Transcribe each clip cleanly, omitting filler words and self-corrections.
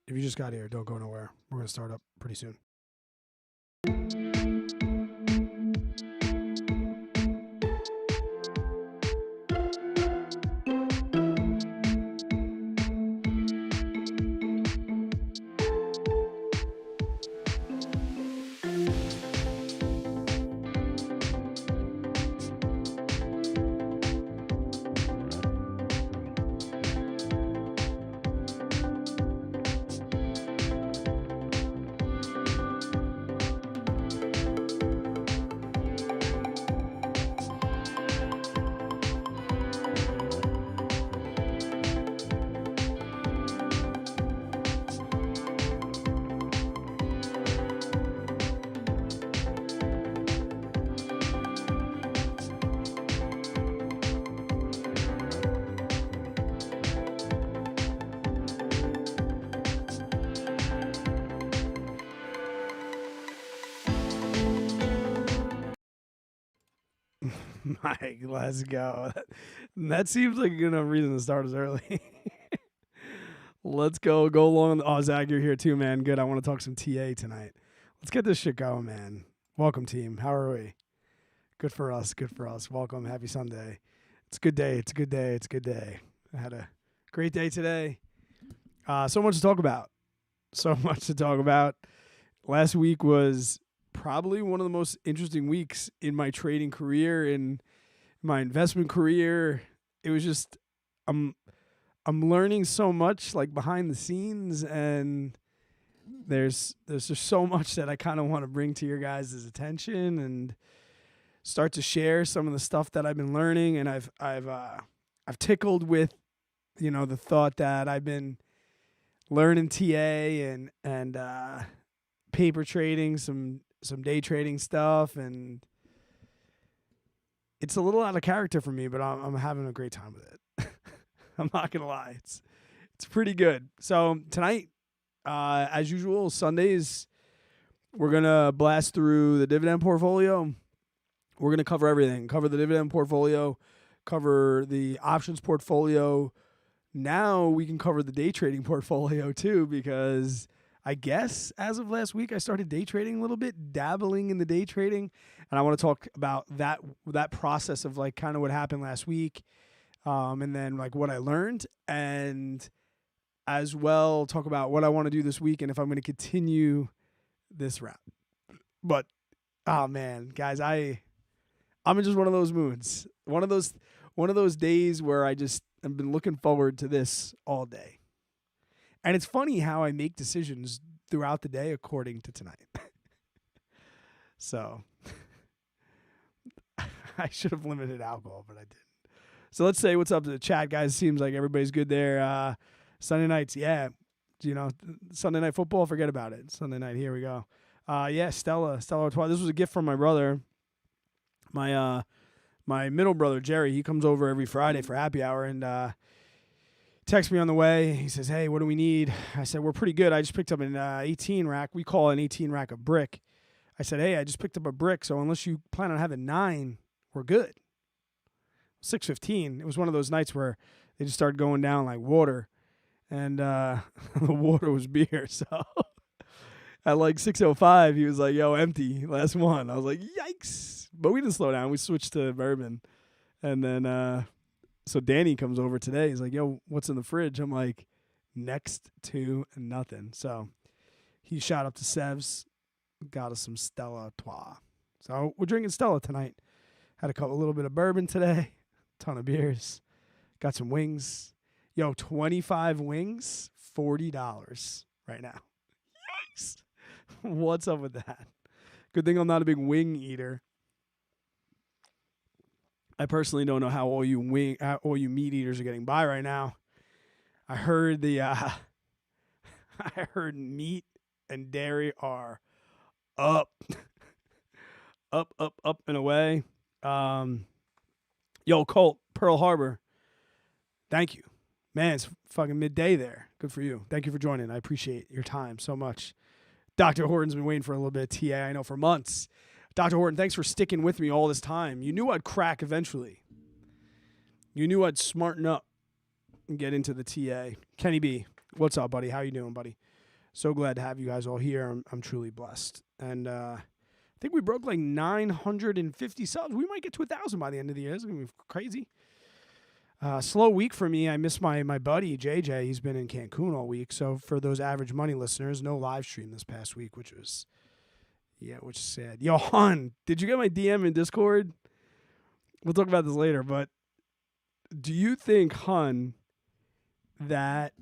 If you just got here, don't go nowhere. We're going to start up pretty soon. Mike, let's go. That seems like a good enough reason to start us early. Let's go. Go along. Oh, Zach, you're here too, man. Good. I want to talk some TA tonight. Let's get this shit going, man. Welcome, team. How are we? Good for us. Good for us. Welcome. Happy Sunday. It's a good day. It's a good day. It's a good day. I had a great day today. So much to talk about. So much to talk about. Last week was probably one of the most interesting weeks in my trading career, in my investment career. It was just, I'm learning so much, like, behind the scenes, and there's just so much that I kind of want to bring to your guys' attention and start to share some of the stuff that I've been learning. And I've tickled with, the thought that I've been learning TA and paper trading, some day trading stuff, and it's a little out of character for me, but I'm having a great time with it. I'm not gonna lie, it's pretty good. So tonight, as usual, Sundays, we're gonna blast through the dividend portfolio. We're gonna cover everything. Cover the dividend portfolio, cover the options portfolio. Now we can cover the day trading portfolio too, because I guess as of last week, I started day trading a little bit, dabbling in the day trading. And I want to talk about that process of, like, kind of what happened last week, and then, like, what I learned, and as well talk about what I want to do this week and if I'm going to continue this route. But, oh man, guys, I'm in just one of those moods, one of those days where I've been looking forward to this all day. And it's funny how I make decisions throughout the day according to tonight. So I should have limited alcohol, but I didn't. So let's say what's up to the chat, guys. Seems like everybody's good there. Sunday nights, yeah. Sunday night football, forget about it. Sunday night, here we go. Yeah, Stella Artois. This was a gift from my brother. My middle brother, Jerry, he comes over every Friday for happy hour, and texts me on the way. He says, hey, what do we need? I said, we're pretty good. I just picked up an 18 rack. We call an 18 rack a brick. I said, hey, I just picked up a brick, so unless you plan on having 9, we're good. 6:15. It was one of those nights where they just started going down like water, and the water was beer. So at like 6:05, he was like, yo, empty, last one. I was like, yikes. But we didn't slow down. We switched to bourbon. And then so Danny comes over today. He's like, yo, what's in the fridge? I'm like, next to nothing. So he shot up to Sev's, got us some Stella Artois. So we're drinking Stella tonight. Had a little bit of bourbon today, ton of beers, got some wings. Yo, 25 wings, $40 right now. Yikes. What's up with that? Good thing I'm not a big wing eater. I personally don't know how all you meat eaters are getting by right now. I heard I heard meat and dairy are up, up and away. Yo, Colt, Pearl Harbor. Thank you, man. It's fucking midday there. Good for you. Thank you for joining. I appreciate your time so much. Dr. Horton's been waiting for a little bit of TA, I know, for months. Dr. Horton, thanks for sticking with me all this time. You knew I'd crack eventually. You knew I'd smarten up and get into the TA. Kenny B, what's up, buddy? How you doing, buddy? So glad to have you guys all here. I'm truly blessed. And I think we broke like 950 subs. We might get to 1,000 by the end of the year. It's going to be crazy. Slow week for me. I miss my buddy, JJ. He's been in Cancun all week. So for those average money listeners, no live stream this past week, which is sad. Yo, Hun, did you get my DM in Discord? We'll talk about this later, but do you think, Hun, that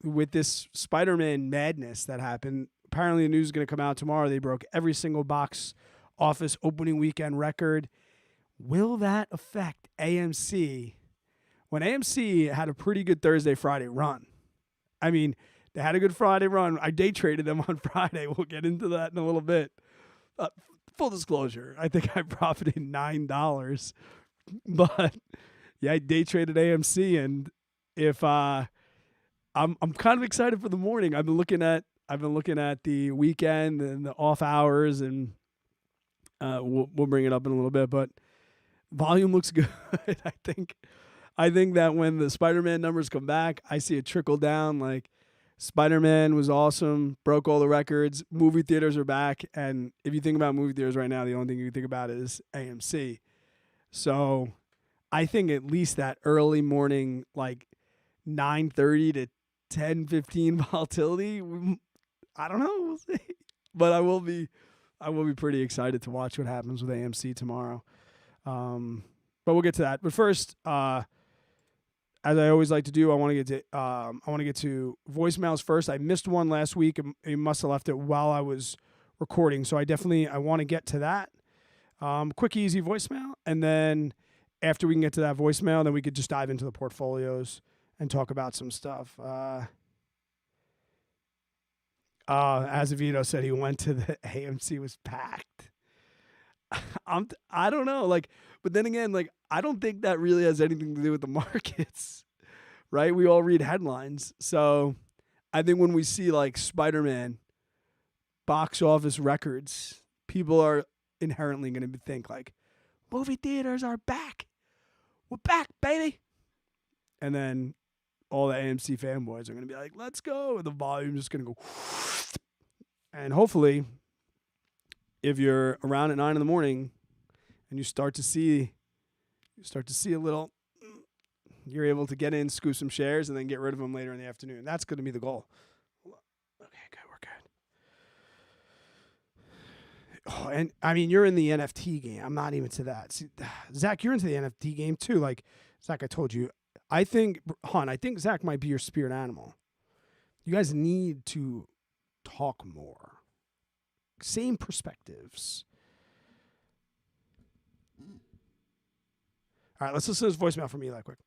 with this Spider-Man madness that happened, apparently the news is going to come out tomorrow. They broke every single box office opening weekend record. Will that affect AMC when AMC had a pretty good Thursday, Friday run? I mean, they had a good Friday run. I day traded them on Friday. We'll get into that in a little bit. Full disclosure, I think I profited $9. But yeah, I day traded AMC, and if I'm kind of excited for the morning. I've been looking at the weekend and the off hours, and we'll bring it up in a little bit. But volume looks good. I think that when the Spider-Man numbers come back, I see it trickle down. Like, Spider-Man was awesome, broke all the records. Movie theaters are back, and if you think about movie theaters right now, the only thing you think about is AMC. So I think at least that early morning, like 9:30 to 10:15 volatility, I don't know. We'll see. But I will be pretty excited to watch what happens with AMC tomorrow. But we'll get to that. But first, as I always like to do, I want to get to voicemails first. I missed one last week. I must have left it while I was recording, so I want to get to that. Quick, easy voicemail, and then after we can get to that voicemail, then we could just dive into the portfolios and talk about some stuff. Azevedo said he went to the AMC was packed. I don't know, like, but then again, like, I don't think that really has anything to do with the markets, right? We all read headlines. So I think when we see like Spider-Man box office records, people are inherently going to think like, movie theaters are back. We're back, baby. And then all the AMC fanboys are going to be like, let's go. And the volume is going to go. And hopefully, if you're around at 9 a.m. and you start to see a little, you're able to get in, scoop some shares, and then get rid of them later in the afternoon. That's going to be the goal. Okay, good. We're good. Oh, and I mean, you're in the NFT game. I'm not even to that. See, Zach, you're into the NFT game too. Like, Zach, I told you, I think Zach might be your spirit animal. You guys need to talk more. Same perspectives. All right, let's listen to this voicemail from Eli quick.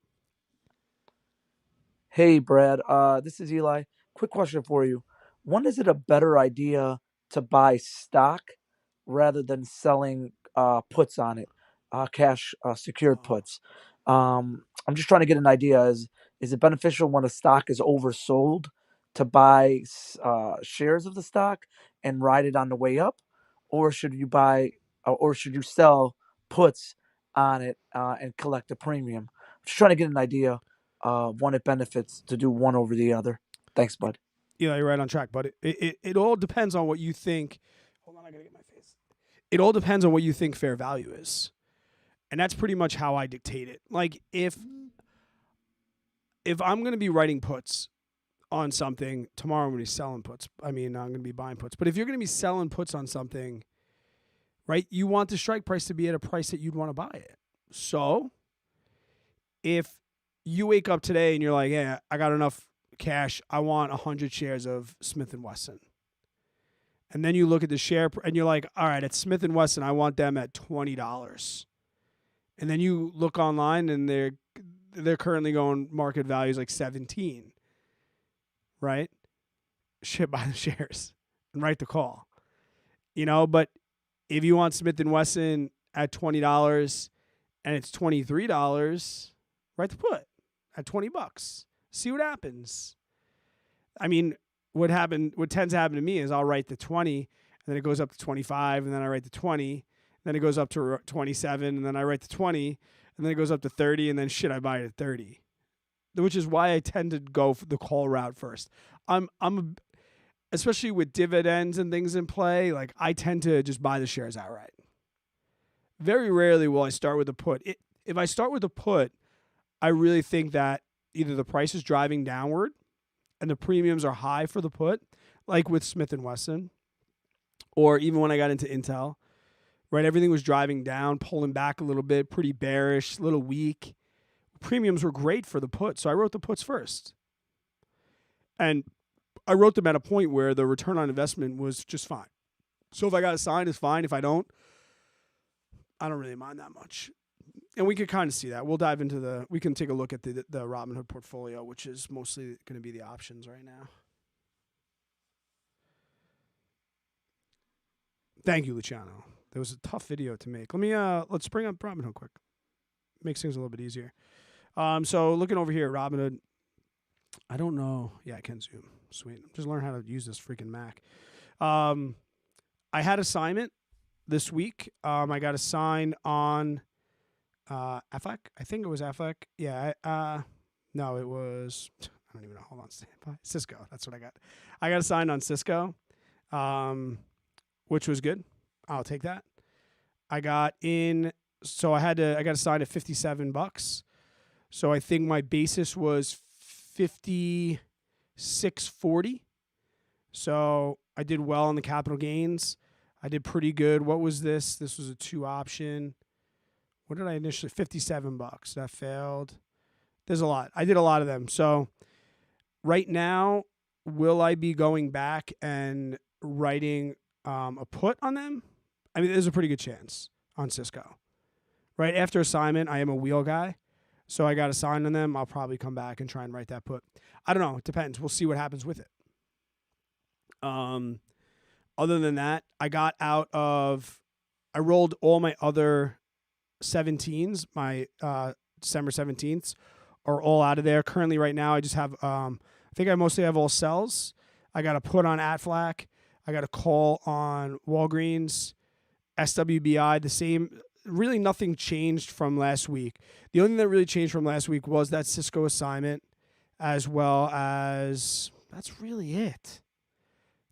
Hey, Brad. This is Eli. Quick question for you. When is it a better idea to buy stock rather than selling puts on it, cash secured puts? I'm just trying to get an idea. Is it beneficial when a stock is oversold to buy shares of the stock and ride it on the way up, or should you sell puts on it and collect a premium? I'm just trying to get an idea of when it benefits to do one over the other. Thanks, bud. Yeah, you're right on track, but it all depends on what you think. Hold on, I gotta get my face. It all depends on what you think fair value is, and that's pretty much how I dictate it. Like, if I'm gonna be writing puts on something tomorrow, I'm gonna be selling puts. I mean, I'm gonna be buying puts. But if you're gonna be selling puts on something, right, you want the strike price to be at a price that you'd want to buy it. So if you wake up today and you're like, yeah, I got enough cash, I want 100 shares of Smith & Wesson. And then you look at the share and you're like, all right, it's Smith & Wesson, I want them at $20. And then you look online and they're currently going market values like 17. Right? Shit, buy the shares and write the call. But if you want Smith & Wesson at $20 and it's $23, write the put at $20. See what happens. I mean, what tends to happen to me is I'll write the 20 and then it goes up to 25 and then I write the 20, and then it goes up to 27 and then I write the 20 and then it goes up to 30 and then I buy it at 30. Which is why I tend to go for the call route first. especially with dividends and things in play, like I tend to just buy the shares outright. Very rarely will I start with a put. If I start with a put, I really think that either the price is driving downward and the premiums are high for the put, like with Smith & Wesson, or even when I got into Intel, right? Everything was driving down, pulling back a little bit, pretty bearish, a little weak. Premiums were great for the put, so I wrote the puts first. And I wrote them at a point where the return on investment was just fine. So if I got a sign, it's fine. If I don't really mind that much. And we could kind of see that. We'll dive into we can take a look at the Robinhood portfolio, which is mostly going to be the options right now. Thank you, Luciano. That was a tough video to make. Let's bring up Robinhood quick. Makes things a little bit easier. So looking over here at Robinhood, I don't know. Yeah, I can zoom. Sweet. Just learn how to use this freaking Mac. I had assignment this week. I got assigned on AFAC. I think it was AFAC. Yeah. No, it was. I don't even know. Hold on. Stand by. Cisco. That's what I got. I got assigned on Cisco, which was good. I'll take that. I got in. So I got assigned at $57. So I think my basis was $56.40. So I did well on the capital gains. I did pretty good. What was this? This was a 2 option. What did I initially? $57. That failed. There's a lot. I did a lot of them. So right now, will I be going back and writing a put on them? I mean, there's a pretty good chance on Cisco. Right after assignment, I am a wheel guy. So I got assigned on them. I'll probably come back and try and write that put. I don't know. It depends. We'll see what happens with it. Other than that, I rolled all my other 17s, my December 17th are all out of there. Currently right now, I just have, I think I mostly have all sells. I got a put on Aflac. I got a call on Walgreens, SWBI, the same. Really nothing changed from last week. The only thing that really changed from last week was that Cisco assignment, as well as that's really it.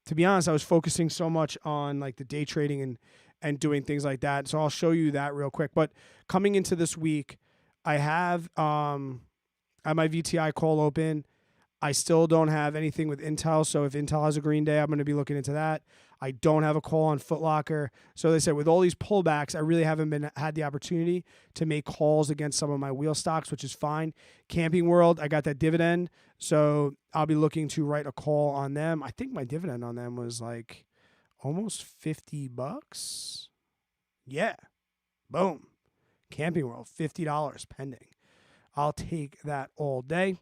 To be honest, I was focusing so much on like the day trading and doing things like that. So I'll show you that real quick. But coming into this week, I have my VTI call open. I still don't have anything with Intel. So if Intel has a green day, I'm going to be looking into that. I don't have a call on Foot Locker. So they said with all these pullbacks, I really haven't had the opportunity to make calls against some of my wheel stocks, which is fine. Camping World, I got that dividend. So I'll be looking to write a call on them. I think my dividend on them was like almost $50. Yeah. Boom. Camping World, $50 pending. I'll take that all day.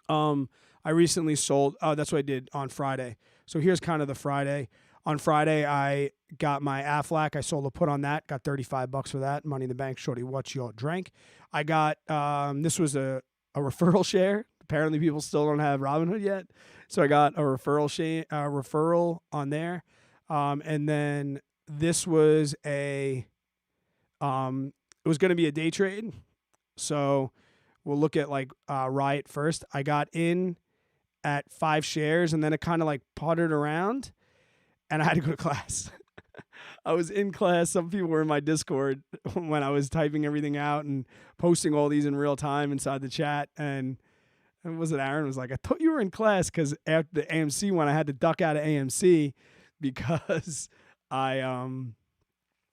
I recently sold, that's what I did on Friday. So here's kind of the Friday. On Friday, I got my Aflac. I sold a put on that, got $35 for that. Money in the bank, shorty, what you all drank. I got, this was a referral share. Apparently people still don't have Robinhood yet. So I got a referral on there. And then this was it was going to be a day trade. So we'll look at like Riot first. I got in at 5 shares and then it kind of like puttered around and I had to go to class. I was in class. Some people were in my Discord when I was typing everything out and posting all these in real time inside the chat. And was it Aaron was like, I thought you were in class because after the AMC one, I had to duck out of AMC because I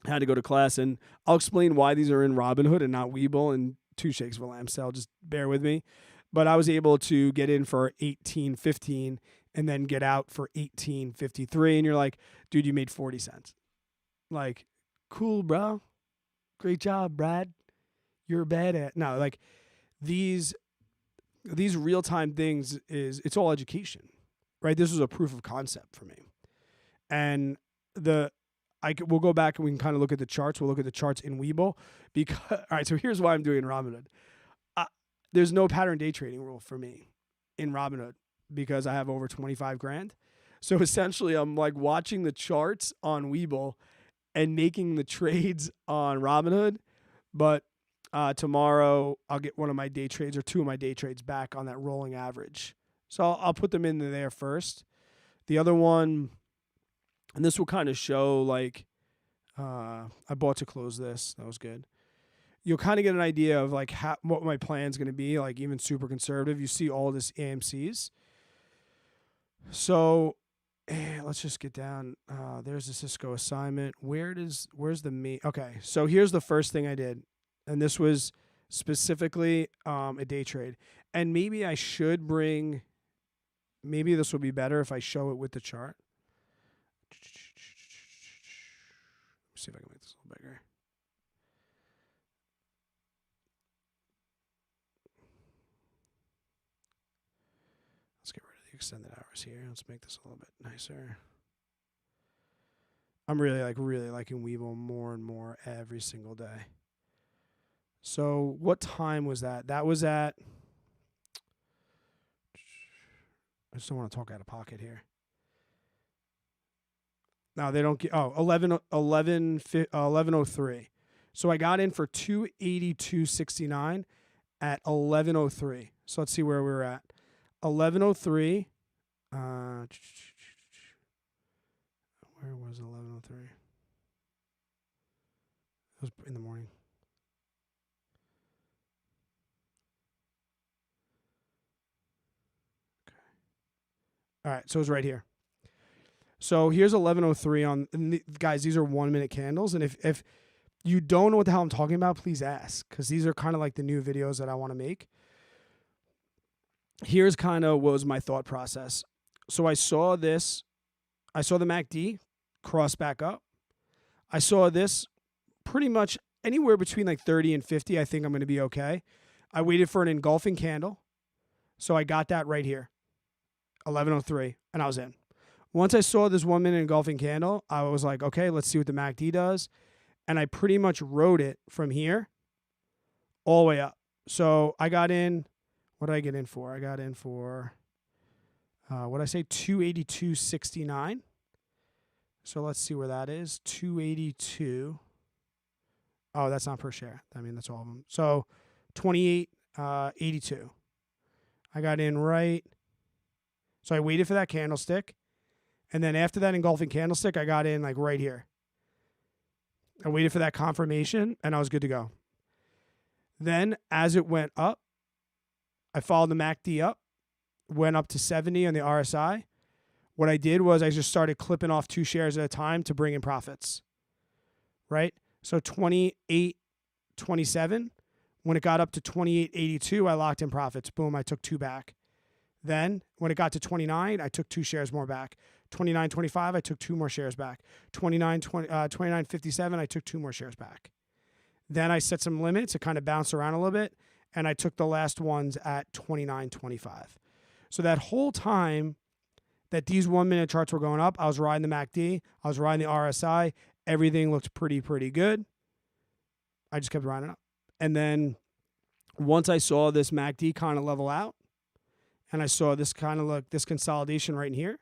had to go to class. And I'll explain why these are in Robinhood and not Webull and 2 shakes of a lamb sale. Just bear with me. But I was able to get in for 18.15 and then get out for 18.53. And you're like, dude, you made 40 cents. Like, cool, bro. Great job, Brad. You're bad at. No, like these real-time things it's all education, right? This was a proof of concept for me. And we'll go back and we can kind of look at the charts. We'll look at the charts in Webull because, all right, so here's why I'm doing Robinhood. There's no pattern day trading rule for me in Robinhood because I have over 25 grand. So essentially I'm like watching the charts on Webull and making the trades on Robinhood. But tomorrow I'll get one of my day trades or 2 of my day trades back on that rolling average. So I'll put them in there first. The other one, and this will kind of show like, I bought to close this. That was good. You'll kind of get an idea of like what my plan's going to be, like even super conservative. You see all this AMCs. So let's just get down. There's the Cisco assignment. Where's the me? Okay, so here's the first thing I did. And this was specifically a day trade. And maybe I should bring, maybe this will be better if I show it with the chart. Let's see if I can make this a little bigger. Let's get rid of the extended hours here. Let's make this a little bit nicer. I'm really liking Webull more and more every single day. So what time was that? That was at, I just don't want to talk out of pocket here. No, they don't get, 11:03. So I got in for 282.69 at 11:03. So let's see where we were at. 11:03. Where was 11:03? It was in the morning. Okay. All right, so it's right here. So here's 11:03 on, guys, these are 1 minute candles. And if you don't know what the hell I'm talking about, please ask, because these are kind of like the new videos that I want to make. Here's kind of what was my thought process. So I saw this. I saw the MACD cross back up. I saw this pretty much anywhere between like 30 and 50. I think I'm going to be okay. I waited for an engulfing candle. So I got that right here, 11:03, and I was in. Once I saw this 1 minute engulfing candle, I was like, okay, let's see what the MACD does. And I pretty much rode it from here all the way up. So I got in, what did I get in for? I got in for, what did I say, 282.69. So let's see where that is, 282. Oh, that's not per share. I mean, that's all of them. So 28.82. I got in right. So I waited for that candlestick. And then after that engulfing candlestick, I got in like right here. I waited for that confirmation, and I was good to go. Then as it went up, I followed the MACD up, went up to 70 on the RSI. What I did was I just started clipping off 2 shares at a time to bring in profits, right? So 28.27, when it got up to 28.82, I locked in profits. Boom, I took 2 back. Then when it got to 29, I took 2 shares more back. 29.25, I took 2 more shares back. 29.57, I took 2 more shares back. Then I set some limits. It kind of bounced around a little bit, and I took the last ones at 29.25. So that whole time that these 1 minute charts were going up, I was riding the MACD, I was riding the RSI. Everything looked pretty good. I just kept riding up. And then once I saw this MACD kind of level out, and I saw this kind of look, this consolidation right in here,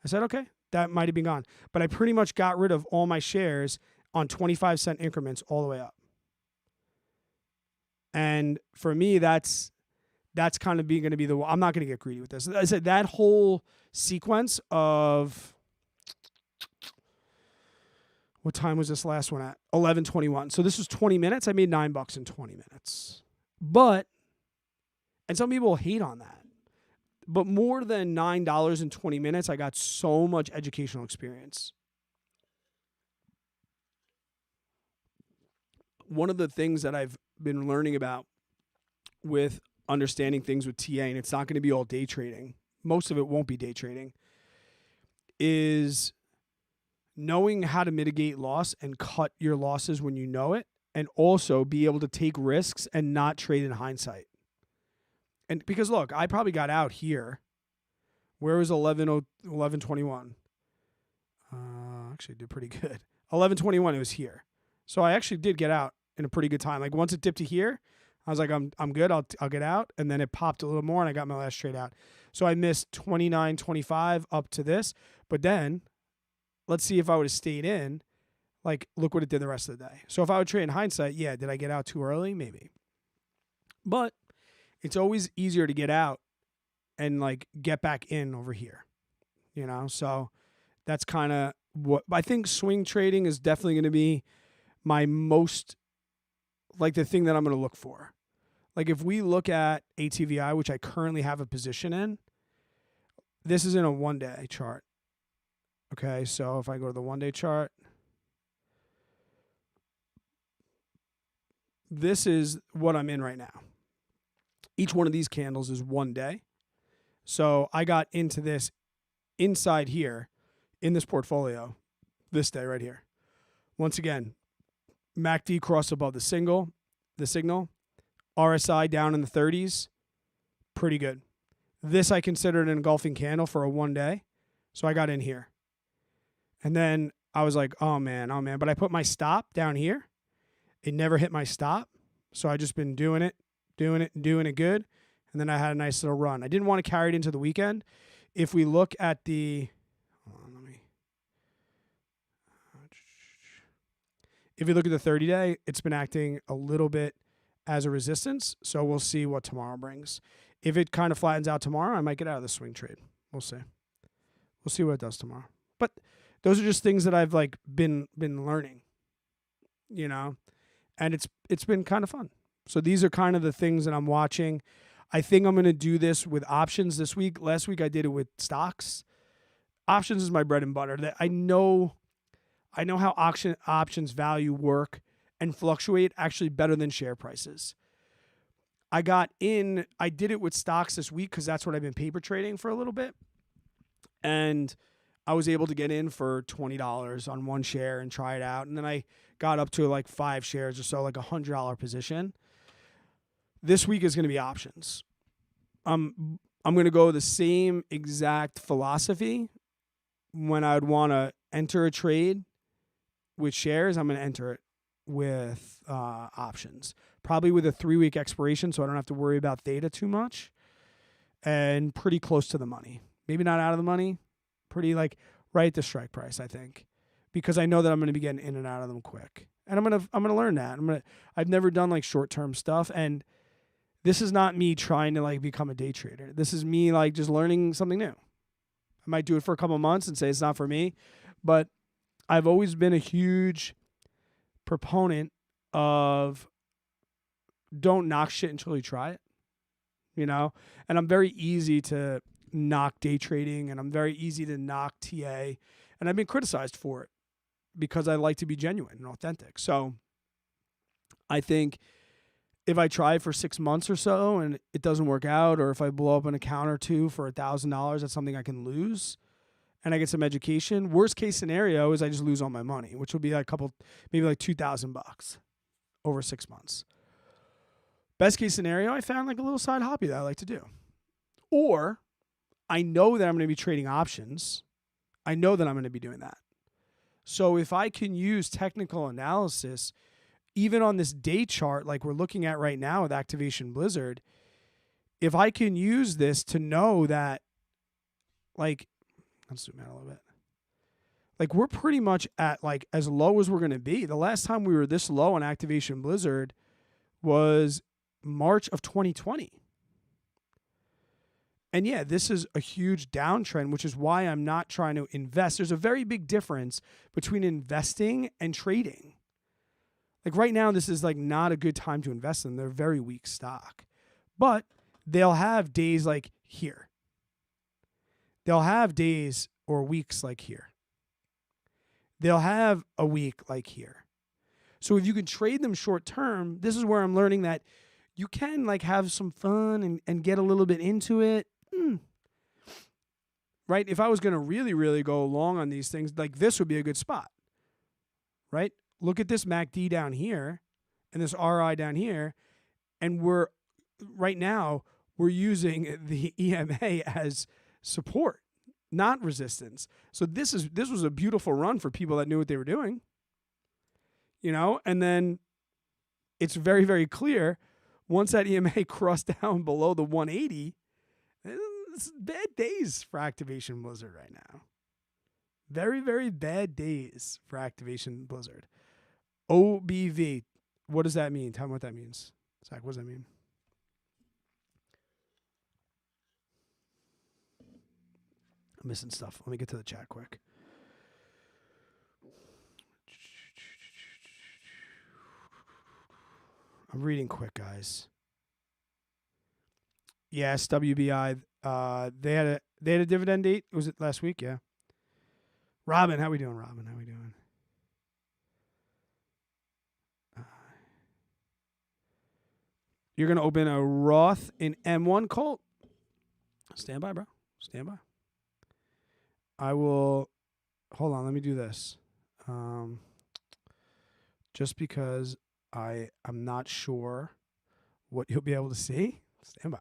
I said, okay, that might have been gone. But I pretty much got rid of all my shares on 25-cent increments all the way up. And for me, that's kind of going to be the, I'm not going to get greedy with this. I said that whole sequence of, what time was this last one at? 11:21. So this was 20 minutes. I made $9 in 20 minutes. But, and some people hate on that. But more than $9 in 20 minutes, I got so much educational experience. One of the things that I've been learning about with understanding things with TA, and it's not going to be all day trading, most of it won't be day trading, is knowing how to mitigate loss and cut your losses when you know it, and also be able to take risks and not trade in hindsight. And because look, I probably got out here. Where was 11:21? Actually did pretty good. 11:21, it was here. So I actually did get out in a pretty good time. Like once it dipped to here, I was like, I'm good. I'll get out. And then it popped a little more, and I got my last trade out. So I missed 29.25 up to this. But then, let's see if I would have stayed in. Like, look what it did the rest of the day. So if I would trade in hindsight, yeah, did I get out too early? Maybe. But it's always easier to get out and like get back in over here. So that's kind of what I think. Swing trading is definitely going to be my most, like, the thing that I'm going to look for. Like, if we look at ATVI, which I currently have a position in, this is in a 1-day chart. Okay, so if I go to the 1-day chart, this is what I'm in right now. Each one of these candles is 1 day. So I got into this inside here in this portfolio this day right here. Once again, MACD cross above the signal, RSI down in the 30s, pretty good. This I considered an engulfing candle for a 1 day, so I got in here. And then I was like, oh man, but I put my stop down here. It never hit my stop, so I just been doing it good, and then I had a nice little run. I didn't want to carry it into the weekend. If we look at the, if you look at the 30-day, it's been acting a little bit as a resistance, so we'll see what tomorrow brings. If it kind of flattens out tomorrow, I might get out of the swing trade. We'll see. We'll see what it does tomorrow. But those are just things that I've like been learning, and it's been kind of fun. So these are kind of the things that I'm watching. I think I'm going to do this with options this week. Last week I did it with stocks. Options is my bread and butter. That I know how options value work and fluctuate actually better than share prices. I did it with stocks this week because that's what I've been paper trading for a little bit. And I was able to get in for $20 on one share and try it out. And then I got up to like 5 shares or so, like $100 position. This week is going to be options. I'm going to go the same exact philosophy. When I would want to enter a trade with shares, I'm going to enter it with options. Probably with a 3-week expiration, so I don't have to worry about theta too much. And pretty close to the money. Maybe not out of the money. Pretty like right at the strike price, I think. Because I know that I'm going to be getting in and out of them quick. And I'm going to learn that. I've never done like short-term stuff, and this is not me trying to like become a day trader. This is me like just learning something new. I might do it for a couple of months and say it's not for me, but I've always been a huge proponent of don't knock shit until you try it, And I'm very easy to knock day trading, and I'm very easy to knock TA, and I've been criticized for it because I like to be genuine and authentic. So I think if I try for 6 months or so and it doesn't work out, or if I blow up an account or two for $1,000, that's something I can lose, and I get some education. Worst case scenario is I just lose all my money, which would be like maybe like $2,000 over 6 months. Best case scenario, I found like a little side hobby that I like to do. Or I know that I'm going to be trading options. I know that I'm going to be doing that. So if I can use technical analysis, even on this day chart like we're looking at right now with Activation Blizzard, if I can use this to know that, like, let's zoom out a little bit. Like, we're pretty much at like as low as we're going to be. The last time we were this low on Activation Blizzard was March of 2020. And yeah, this is a huge downtrend, which is why I'm not trying to invest. There's a very big difference between investing and trading. Like right now, this is like not a good time to invest in. They're very weak stock. But they'll have days like here. They'll have days or weeks like here. They'll have a week like here. So if you can trade them short term, this is where I'm learning that you can like have some fun and get a little bit into it. Right? If I was going to really, really go long on these things, like this would be a good spot. Right? Look at this MACD down here and this RI down here. And right now, we're using the EMA as support, not resistance. So this was a beautiful run for people that knew what they were doing. And then it's very, very clear once that EMA crossed down below the 180, it's bad days for Activation Blizzard right now. Very, very bad days for Activation Blizzard. OBV, what does that mean? Tell me what that means. Zach, what does that mean? I'm missing stuff. Let me get to the chat quick. I'm reading quick, guys. Yes, WBI. They had a dividend date. Was it last week? Yeah. Robin, how we doing? Robin, how we doing? You're gonna open a Roth in M1 Colt. Stand by, bro. Stand by. I will. Hold on. Let me do this. Just because I'm not sure what you'll be able to see. Stand by.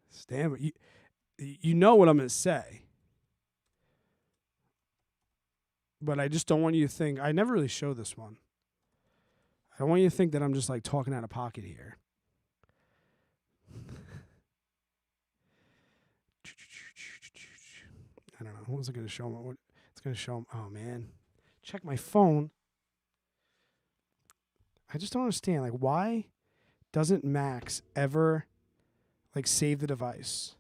Stand by. You know what I'm going to say. But I just don't want you to think. I never really showed this one. I don't want you to think that I'm just like talking out of pocket here. I don't know. What was it going to show me? It's going to show me. Oh, man. Check my phone. I just don't understand. Like, why doesn't Max ever, like, save the device?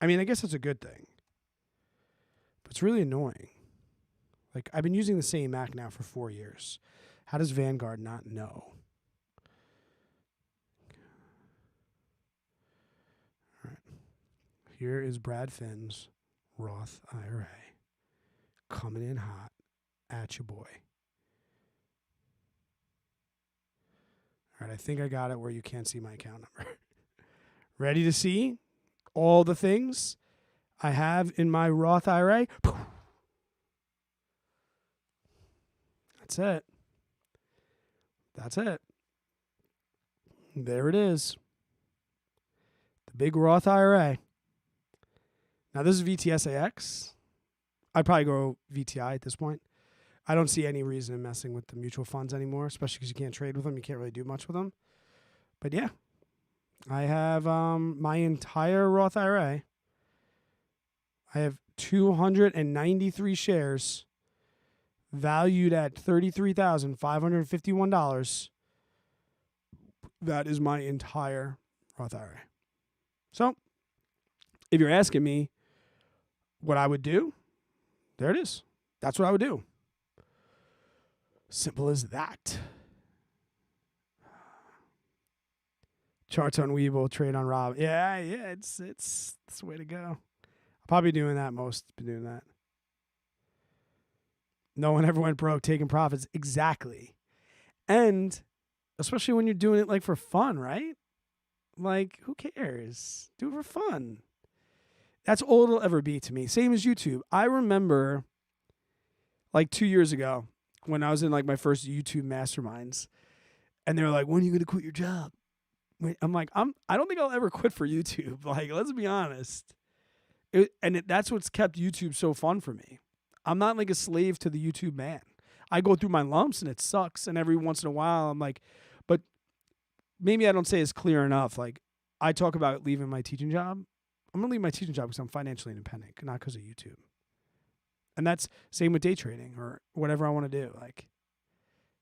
I mean, I guess that's a good thing. But it's really annoying. Like, I've been using the same Mac now for 4 years. How does Vanguard not know? All right. Here is Brad Finn's Roth IRA. Coming in hot at your boy. All right, I think I got it where you can't see my account number. Ready to see all the things I have in my Roth IRA? That's it. That's it. There it is. The big Roth IRA. Now, this is VTSAX. I'd probably go VTI at this point. I don't see any reason in messing with the mutual funds anymore, especially because you can't trade with them. You can't really do much with them. But yeah, I have my entire Roth IRA. I have 293 shares valued at $33,551. That is my entire Roth IRA. So if you're asking me what I would do, there it is. That's what I would do. Simple as that. Charts on Webull, trade on Rob. Yeah, it's the way to go. I'll probably be doing that most. Been doing that. No one ever went broke taking profits. Exactly. And especially when you're doing it like for fun, right? Like, who cares? Do it for fun. That's all it'll ever be to me. Same as YouTube. I remember like 2 years ago when I was in like my first YouTube masterminds, and they were like, when are you going to quit your job? I'm like, I don't think I'll ever quit for YouTube. Like, let's be honest. That's what's kept YouTube so fun for me. I'm not like a slave to the YouTube man. I go through my lumps and it sucks. And every once in a while I'm like, but maybe I don't say it's clear enough. Like, I talk about leaving my teaching job. I'm going to leave my teaching job because I'm financially independent, not because of YouTube. And that's same with day trading or whatever I want to do. Like,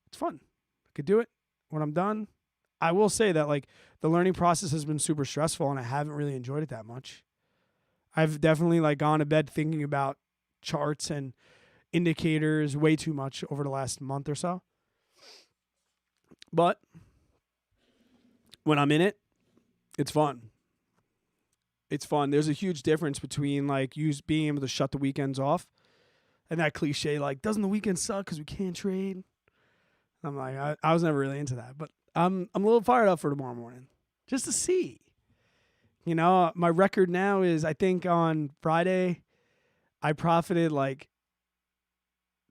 it's fun. I could do it when I'm done. I will say that like the learning process has been super stressful and I haven't really enjoyed it that much. I've definitely like gone to bed thinking about charts and indicators way too much over the last month or so. But when I'm in it, it's fun. It's fun. There's a huge difference between like you being able to shut the weekends off and that cliche, like, doesn't the weekend suck because we can't trade? I'm like, I was never really into that, but I'm a little fired up for tomorrow morning just to see. You know, my record now is, I think on Friday, I profited like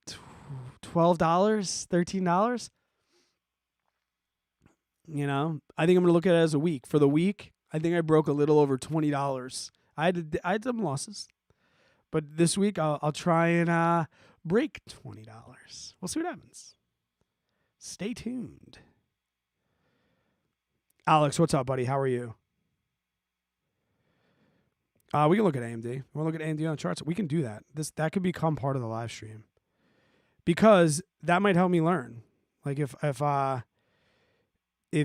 $12, $13. You know, I think I'm going to look at it as a week. For the week, I think I broke a little over $20. I had some losses. But this week, I'll try and break $20. We'll see what happens. Stay tuned. Alex, what's up, buddy? How are you? We can look at AMD. We'll look at AMD on the charts. We can do that. That could become part of the live stream because that might help me learn. Like if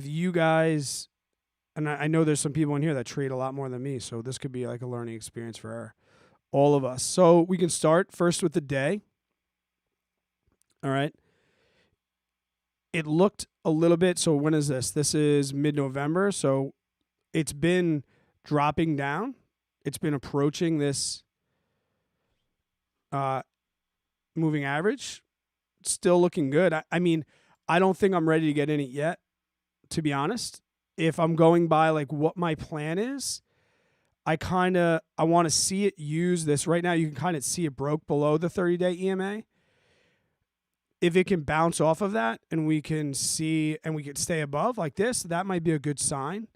you guys, and I know there's some people in here that trade a lot more than me, so this could be like a learning experience for her. all of us. So we can start first with the day. All right. It looked a little bit. So when is this? This is mid-November. So it's been dropping down. It's been approaching this moving average. Still looking good. I mean, I don't think I'm ready to get in it yet, to be honest. If I'm going by like what my plan is, I want to see it use this. Right now, you can kind of see it broke below the 30-day EMA. If it can bounce off of that and we can see and we can stay above like this, that might be a good sign.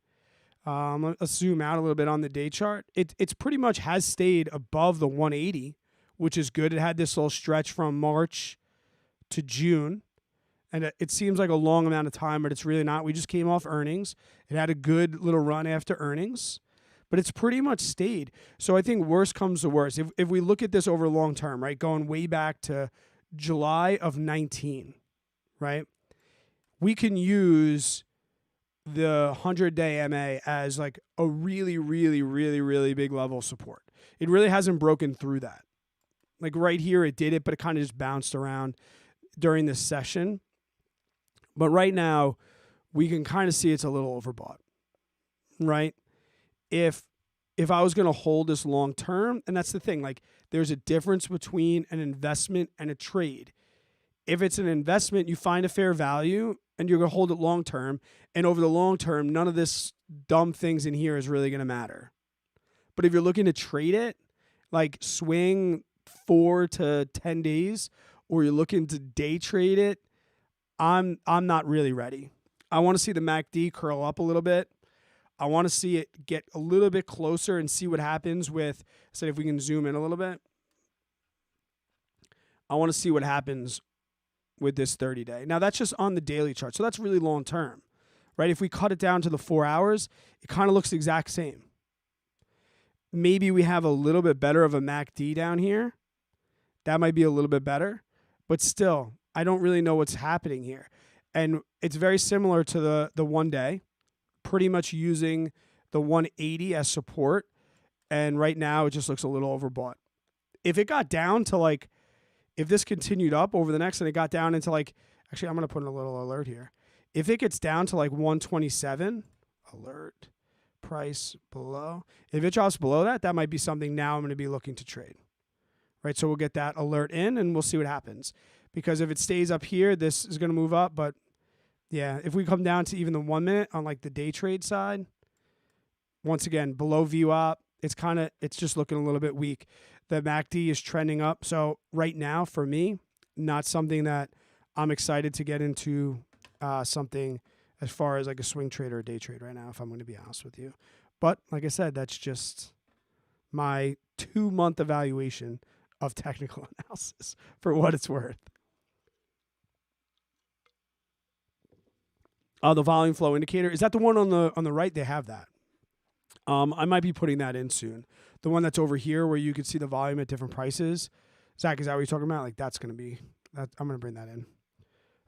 Let's zoom out a little bit on the day chart. It's pretty much has stayed above the 180, which is good. It had this little stretch from March to June, and it seems like a long amount of time, but it's really not. We just came off earnings. It had a good little run after earnings, but it's pretty much stayed. So I think worst comes to worst. If we look at this over long term, right, going way back to July of 19, right, we can use the 100-day MA as like a really, really, really, really big level of support. It really hasn't broken through that. Like right here, it did it, but it kind of just bounced around during this session. But right now, we can kind of see it's a little overbought, right? If I was going to hold this long term, and that's the thing, like there's a difference between an investment and a trade. If it's an investment, you find a fair value and you're going to hold it long term. And over the long term, none of this dumb things in here is really going to matter. But if you're looking to trade it, like swing 4 to 10 days, or you're looking to day trade it, I'm not really ready. I want to see the MACD curl up a little bit. I want to see it get a little bit closer and see what happens with, so if we can zoom in a little bit. I want to see what happens with this 30-day. Now, that's just on the daily chart, so that's really long term, right? If we cut it down to the 4 hours, it kind of looks the exact same. Maybe we have a little bit better of a MACD down here. That might be a little bit better, but still, I don't really know what's happening here. And it's very similar to the 1 day, pretty much using the 180 as support. And right now, it just looks a little overbought. If it got down to like, if this continued up over the next and it got down into like, actually, I'm going to put in a little alert here. If it gets down to like 127, alert, price below. If it drops below that, that might be something now I'm going to be looking to trade. Right, so we'll get that alert in and we'll see what happens. Because if it stays up here, this is going to move up. But yeah, if we come down to even the 1 minute on like the day trade side, once again, below VWAP, it's just looking a little bit weak. The MACD is trending up. So right now, for me, not something that I'm excited to get into something as far as like a swing trade or a day trade right now, if I'm going to be honest with you. But like I said, that's just my 2-month evaluation of technical analysis for what it's worth. The volume flow indicator, is that the one on the right? They have that. I might be putting that in soon. The one that's over here where you can see the volume at different prices. Zach, is that what you're talking about? Like that's going to be, I'm going to bring that in.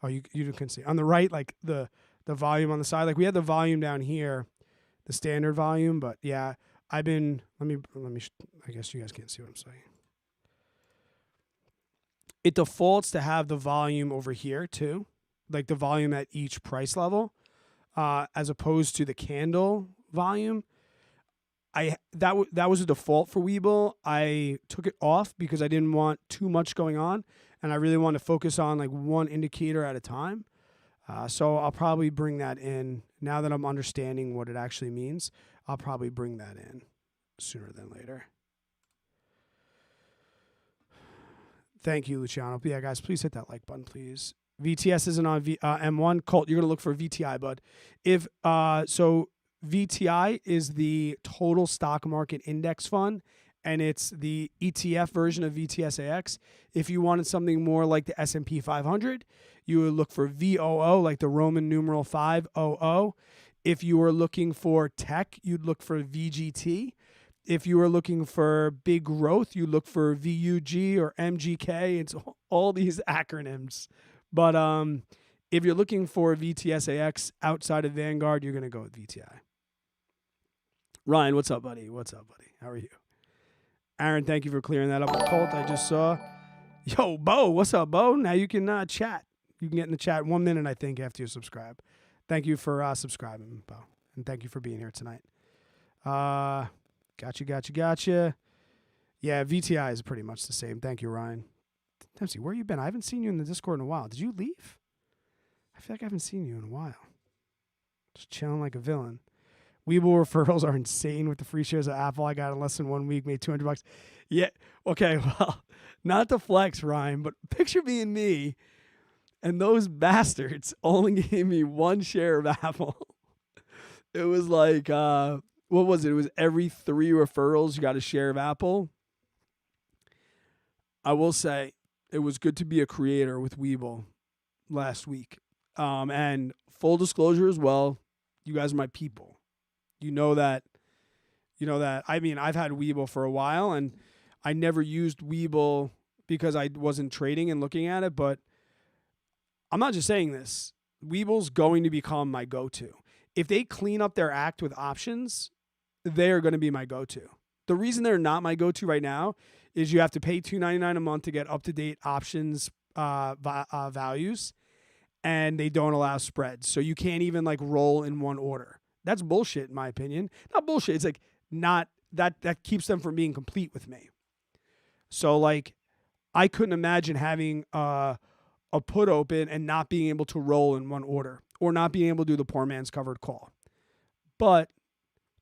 Oh, you can see on the right, like the volume on the side. Like we had the volume down here, the standard volume, but yeah, I've been, let me, I guess you guys can't see what I'm saying. It defaults to have the volume over here too, like the volume at each price level, as opposed to the candle volume. That was a default for Webull. I took it off because I didn't want too much going on, and I really want to focus on like one indicator at a time. So I'll probably bring that in now that I'm understanding what it actually means. I'll probably bring that in sooner than later. Thank you, Luciano. But yeah, guys, please hit that like button, please. VTS isn't on M1. Colt, you're going to look for VTI, bud. So VTI is the total stock market index fund, and it's the ETF version of VTSAX. If you wanted something more like the S&P 500, you would look for VOO, like the Roman numeral 500. If you were looking for tech, you'd look for VGT. If you were looking for big growth, you look for VUG or MGK. It's all these acronyms. But if you're looking for VTSAX outside of Vanguard, you're going to go with VTI. Ryan, what's up, buddy? How are you? Aaron, thank you for clearing that up with Colt. I just saw. Yo, Bo, what's up, Bo? Now you can chat. You can get in the chat 1 minute, I think, after you subscribe. Thank you for subscribing, Bo. And thank you for being here tonight. Gotcha. Yeah, VTI is pretty much the same. Thank you, Ryan. Dempsey, where you been? I haven't seen you in the Discord in a while. Did you leave? I feel like I haven't seen you in a while. Just chilling like a villain. Webull referrals are insane with the free shares of Apple. I got in less than 1 week, made $200. Yeah, okay, well, not to flex, Ryan, but picture being me, and those bastards only gave me 1 share of Apple. It was like, what was it? It was every 3 referrals, you got a share of Apple. I will say, it was good to be a creator with Webull last week. And full disclosure as well, you guys are my people. You know that. I mean, I've had Webull for a while, and I never used Webull because I wasn't trading and looking at it. But I'm not just saying this. Webull's going to become my go-to. If they clean up their act with options, they are going to be my go-to. The reason they're not my go-to right now is you have to pay $2.99 a month to get up-to-date options values, and they don't allow spreads. So you can't even like roll in one order. That's bullshit, in my opinion. Not bullshit. It's like not that keeps them from being complete with me. So like, I couldn't imagine having a put open and not being able to roll in one order, or not being able to do the poor man's covered call. But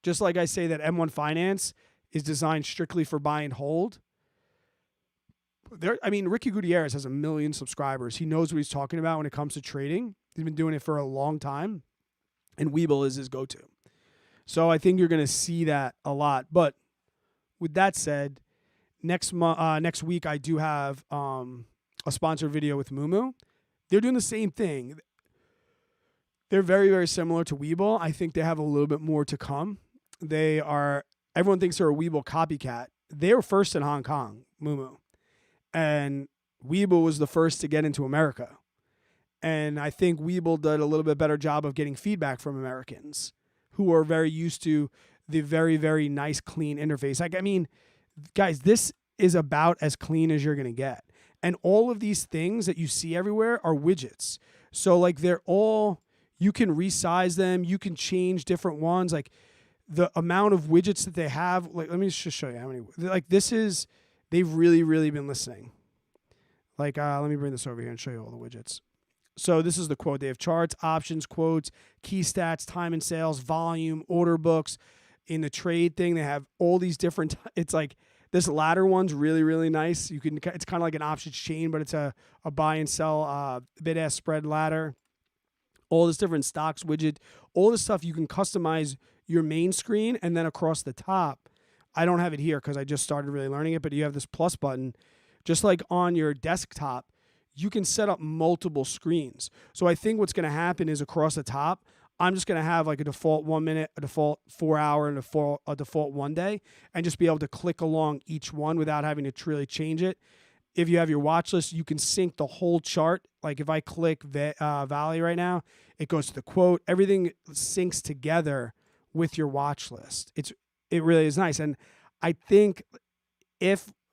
just like I say that M1 Finance is designed strictly for buy and hold. Ricky Gutierrez has 1 million subscribers. He knows what he's talking about when it comes to trading. He's been doing it for a long time. And Webull is his go-to. So I think you're going to see that a lot. But with that said, next week I do have a sponsored video with Mumu. They're doing the same thing. They're very, very similar to Webull. I think they have a little bit more to come. Everyone thinks they're a Webull copycat. They were first in Hong Kong, Mumu. And Webull was the first to get into America. And I think Webull did a little bit better job of getting feedback from Americans who are very used to the very, very nice, clean interface. Like, I mean, guys, this is about as clean as you're going to get. And all of these things that you see everywhere are widgets. So, like, you can resize them. You can change different ones. Like, the amount of widgets that they have, like, let me just show you how many. Like, they've really, really been listening. Like, let me bring this over here and show you all the widgets. So this is the quote. They have charts, options, quotes, key stats, time and sales, volume, order books. In the trade thing, they have all these different. It's like this ladder one's really, really nice. It's kind of like an options chain, but it's a buy and sell bid-ask spread ladder. All this different stocks widget, all this stuff you can customize your main screen, and then across the top. I don't have it here because I just started really learning it, but you have this plus button, just like on your desktop. You can set up multiple screens. So I think what's going to happen is across the top, I'm just going to have like a default 1 minute, a default 4 hour, and a default 1 day, and just be able to click along each one without having to truly change it. If you have your watch list, you can sync the whole chart. Like if I click Valley right now, it goes to the quote. Everything syncs together with your watch list. It really is nice. And I think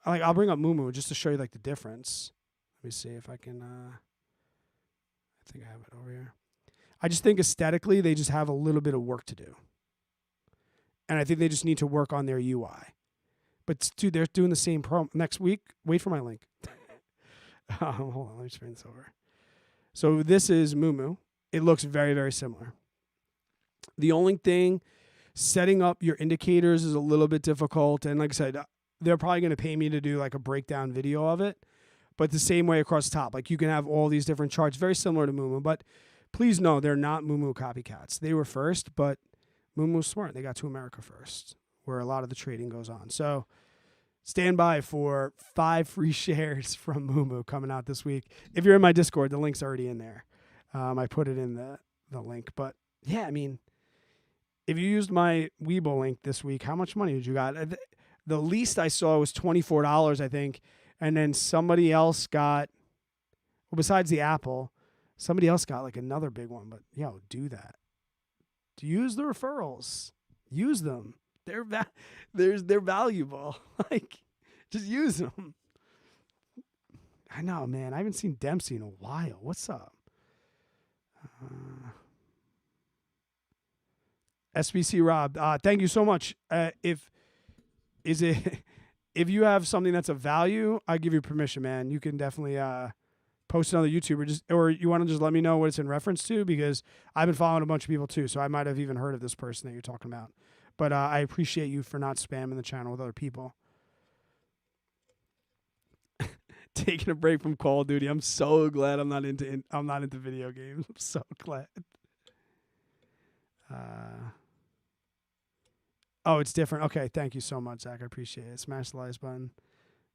I'll bring up Mumu just to show you like the difference. Let me see if I can, I think I have it over here. I just think aesthetically, they just have a little bit of work to do. And I think they just need to work on their UI. But dude, they're doing the same next week. Wait for my link. Hold on, let me just bring this over. So this is Mumu. It looks very, very similar. The only thing, setting up your indicators is a little bit difficult. And like I said, they're probably going to pay me to do like a breakdown video of it. But the same way across the top. Like you can have all these different charts, very similar to Mumu. But please know they're not Mumu copycats. They were first, but Mumu's smart. They got to America first, where a lot of the trading goes on. So stand by for 5 free shares from Mumu coming out this week. If you're in my Discord, the link's already in there. I put it in the link. But yeah, I mean, if you used my Webull link this week, how much money did you got? The least I saw was $24, I think. And then somebody else got, well, besides the Apple, somebody else got like another big one. But, do that. Use the referrals. Use them. They're valuable. Like, Just use them. I know, man. I haven't seen Dempsey in a while. What's up? SBC Rob, thank you so much. If you have something that's of value, I give you permission, man. You can definitely post another YouTuber, or you want to just let me know what it's in reference to, because I've been following a bunch of people too, so I might have even heard of this person that you're talking about. But I appreciate you for not spamming the channel with other people. Taking a break from Call of Duty. I'm so glad I'm not into video games. I'm so glad. Oh, it's different. Okay, thank you so much, Zach. I appreciate it. Smash the like button.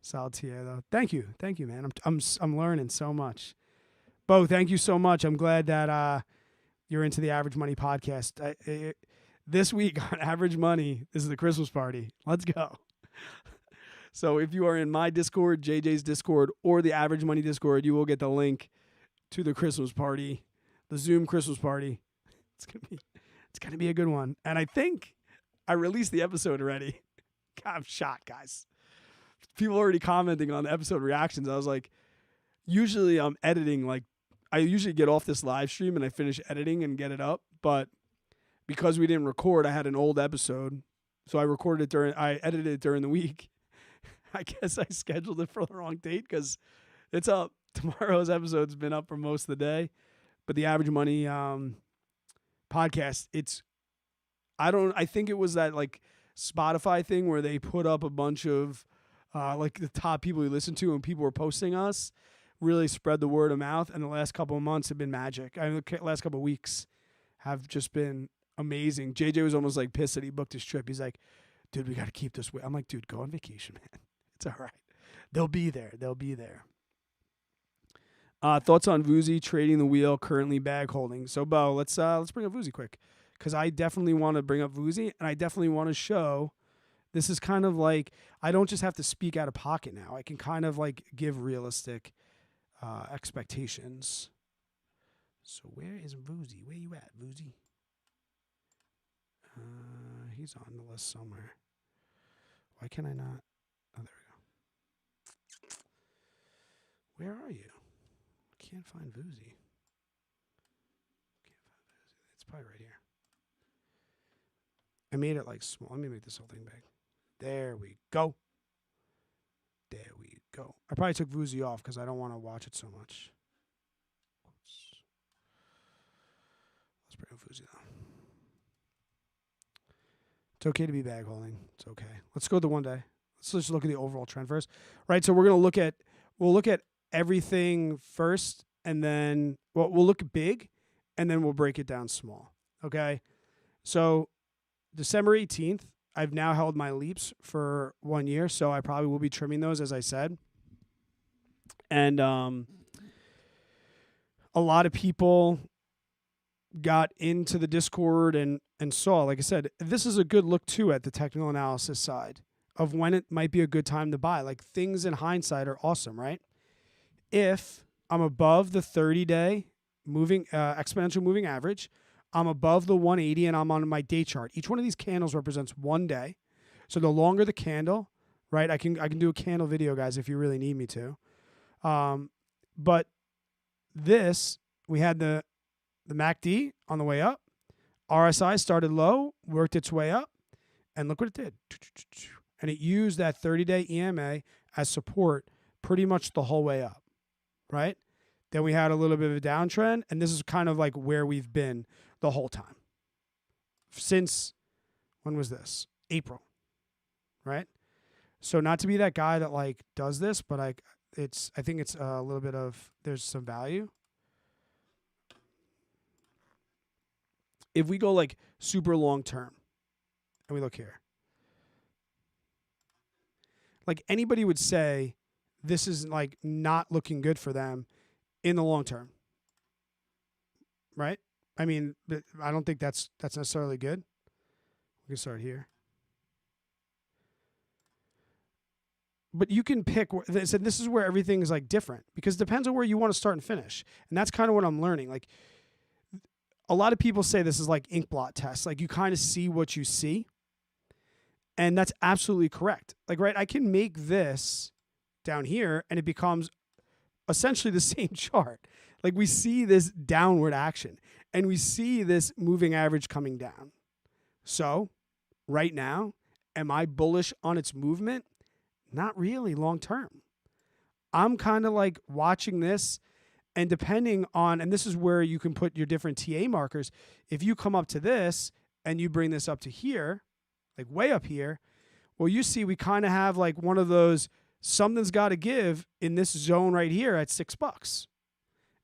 Solid TA though. Thank you, man. I'm learning so much. Bo, thank you so much. I'm glad that you're into the Average Money podcast. This week on Average Money, this is the Christmas party. Let's go. So if you are in my Discord, JJ's Discord, or the Average Money Discord, you will get the link to the Christmas party, the Zoom Christmas party. It's gonna be a good one. And I think I released the episode already. God, I'm shocked, guys. People already commenting on the episode reactions. I was like, usually I'm editing, like I usually get off this live stream and I finish editing and get it up. But because we didn't record, I had an old episode. So I edited it during the week. I guess I scheduled it for the wrong date because it's up. Tomorrow's episode's been up for most of the day. But the Average Money podcast, I think it was that like Spotify thing where they put up a bunch of like the top people we listen to, and people were posting us, really spread the word of mouth. And the last couple of months have been magic. I mean, the last couple of weeks have just been amazing. JJ was almost like pissed that he booked his trip. He's like, dude, we got to keep this way. I'm like, dude, go on vacation, man. It's all right. They'll be there. Thoughts on VUZI trading the wheel, currently bag holding. So, Bo, let's bring up VUZI quick, because I definitely want to bring up VUZI, and I definitely want to show this is kind of like, I don't just have to speak out of pocket now. I can kind of like give realistic expectations. So where is VUZI? Where you at, VUZI? He's on the list somewhere. Why can I not? Oh, there we go. Where are you? Can't find VUZI. It's probably right here. I made it like small. Let me make this whole thing big. There we go. I probably took VUZI off because I don't want to watch it so much. Let's bring up VUZI though. It's okay to be bag holding. It's okay. Let's go to the 1 day. Let's just look at the overall trend first. Right, so we'll look at everything first, and then we'll look big, and then we'll break it down small. Okay? So December 18th, I've now held my leaps for 1 year, so I probably will be trimming those, as I said. And a lot of people got into the Discord and saw, like I said, this is a good look too at the technical analysis side of when it might be a good time to buy. Like, things in hindsight are awesome, right? If I'm above the 30-day moving exponential moving average, I'm above the 180, and I'm on my day chart. Each one of these candles represents 1 day. So the longer the candle, right? I can do a candle video, guys, if you really need me to. But this, we had the MACD on the way up. RSI started low, worked its way up, and look what it did. And it used that 30-day EMA as support pretty much the whole way up, right? Then we had a little bit of a downtrend, and this is kind of like where we've been the whole time. Since, when was this? April, right? So not to be that guy that like does this, but I think it's a little bit of, there's some value. If we go like super long term, and we look here, like anybody would say this is like not looking good for them in the long term, right? I mean, I don't think that's necessarily good. We can start here. But you can pick, this is where everything is like different, because it depends on where you want to start and finish. And that's kind of what I'm learning. Like, a lot of people say this is like ink blot test. Like, you kind of see what you see. And that's absolutely correct. Like, right, I can make this down here and it becomes essentially the same chart. Like, we see this downward action and we see this moving average coming down. So right now, am I bullish on its movement? Not really long term. I'm kind of like watching this, and depending on, and this is where you can put your different TA markers. If you come up to this and you bring this up to here, like way up here, well, you see we kind of have like one of those, something's got to give in this zone right here at $6.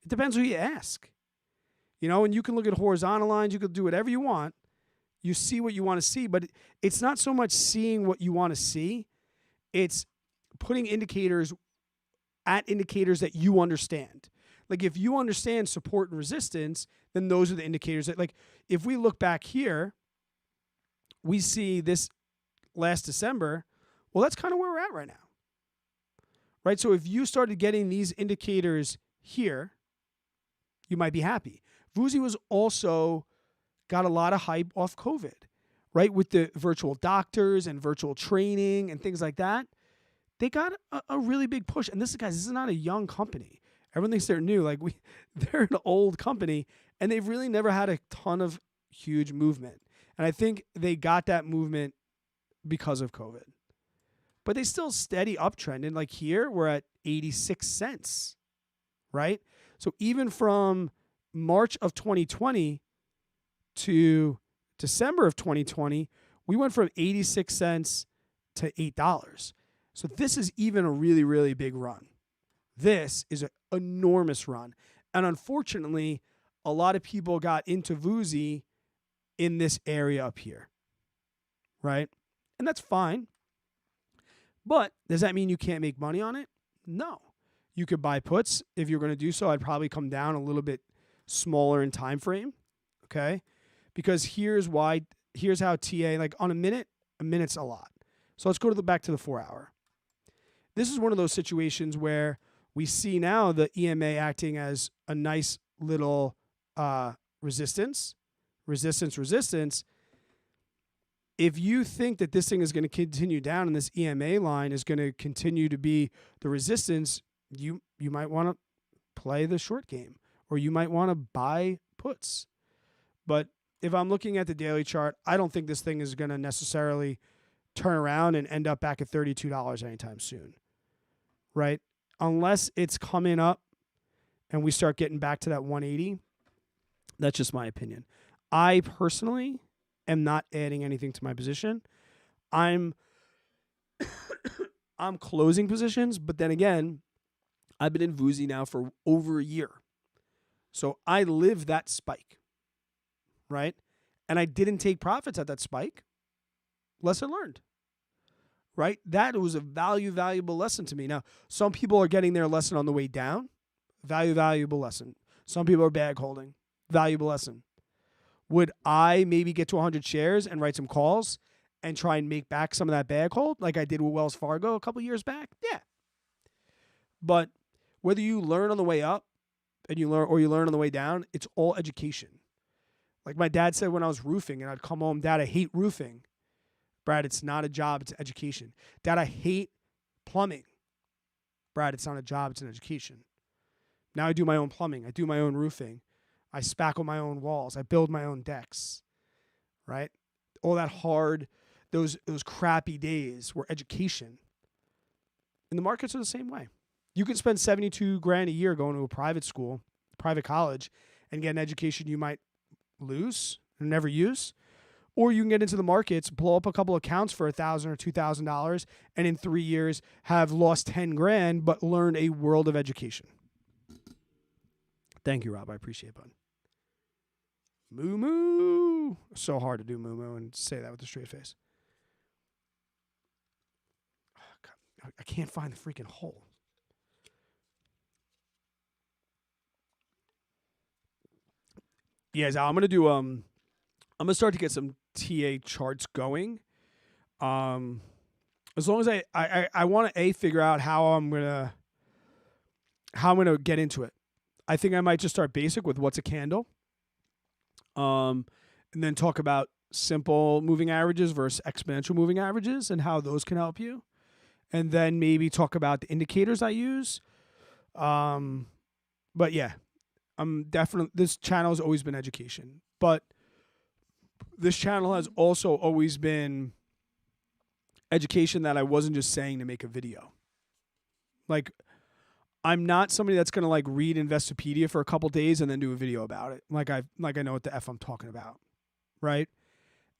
It depends who you ask. You know, and you can look at horizontal lines, you can do whatever you want. You see what you want to see, but it's not so much seeing what you want to see. It's putting indicators at indicators that you understand. Like, if you understand support and resistance, then those are the indicators that, like, if we look back here, we see this last December. Well, that's kind of where we're at right now. Right? So if you started getting these indicators here, you might be happy. VUZI was also got a lot of hype off COVID, right? With the virtual doctors and virtual training and things like that. They got a really big push. And this is not a young company. Everyone thinks they're new. Like, they're an old company, and they've really never had a ton of huge movement. And I think they got that movement because of COVID. But they still steady uptrend. And like here, we're at 86 cents, right? So even from March of 2020 to December of 2020, we went from 86 cents to $8. So this is even a really, really big run. This is an enormous run. And unfortunately, a lot of people got into VUZI in this area up here, right? And that's fine. But does that mean you can't make money on it? No. You could buy puts. If you're going to do so, I'd probably come down a little bit smaller in time frame, okay? Because here's how TA, like on a minute's a lot. So let's go back to the 4 hour. This is one of those situations where we see now the EMA acting as a nice little resistance. If you think that this thing is going to continue down and this EMA line is going to continue to be the resistance, you might want to play the short game, or you might want to buy puts. But if I'm looking at the daily chart, I don't think this thing is going to necessarily turn around and end up back at $32 anytime soon, right? Unless it's coming up and we start getting back to that 180. That's just my opinion. I personally am not adding anything to my position. I'm closing positions, but then again, I've been in VUZI now for over a year. So I live that spike, right? And I didn't take profits at that spike. Lesson learned, right? That was a valuable lesson to me. Now, some people are getting their lesson on the way down. Valuable lesson. Some people are bag holding. Valuable lesson. Would I maybe get to 100 shares and write some calls and try and make back some of that bag hold like I did with Wells Fargo a couple years back? Yeah. But whether you learn on the way up and you learn on the way down, it's all education. Like my dad said when I was roofing and I'd come home, Dad, I hate roofing. Brad, it's not a job, it's education. Dad, I hate plumbing. Brad, it's not a job, it's an education. Now I do my own plumbing. I do my own roofing. I spackle my own walls. I build my own decks, right? All that hard, those crappy days were education. And the markets are the same way. You can spend $72,000 a year going to a private school, private college, and get an education you might lose and never use. Or you can get into the markets, blow up a couple accounts for $1,000 or $2,000, and in 3 years have lost $10,000 but learned a world of education. Thank you, Rob. I appreciate it, bud. Moo moo. So hard to do moo moo and say that with a straight face. Oh, God. I can't find the freaking hole. Yeah, so I'm gonna start to get some TA charts going. As long as I want to figure out how I'm gonna get into it. I think I might just start basic with what's a candle. And then talk about simple moving averages versus exponential moving averages and how those can help you. And then maybe talk about the indicators I use. But yeah, I'm definitely, this channel has always been education, but this channel has also always been education that I wasn't just saying to make a video. Like, I'm not somebody that's gonna like read Investopedia for a couple days and then do a video about it. Like I know what the F I'm talking about, right?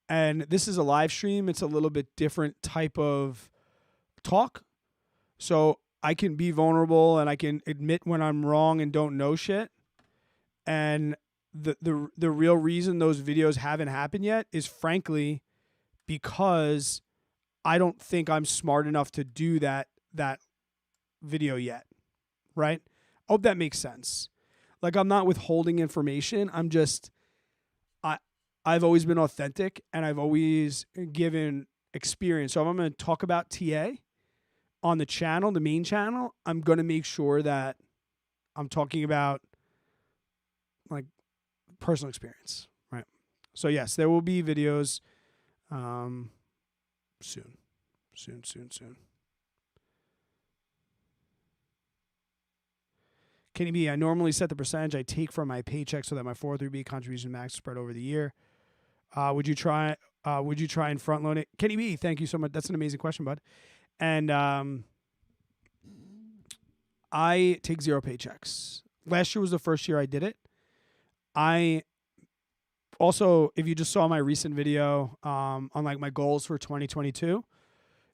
And this is a live stream. It's a little bit different type of talk. So I can be vulnerable and I can admit when I'm wrong and don't know shit. And the real reason those videos haven't happened yet is frankly because I don't think I'm smart enough to do that video yet. Right? I hope that makes sense. Like, I'm not withholding information. I've always been authentic and I've always given experience. So if I'm going to talk about TA on the channel, the main channel, I'm going to make sure that I'm talking about like personal experience, right? So yes, there will be videos soon. Kenny B, I normally set the percentage I take from my paycheck so that my 403B contribution max spread over the year. Would you try and front load it? Kenny B, thank you so much. That's an amazing question, bud. And I take 0 paychecks. Last year was the first year I did it. I also, if you just saw my recent video on like my goals for 2022,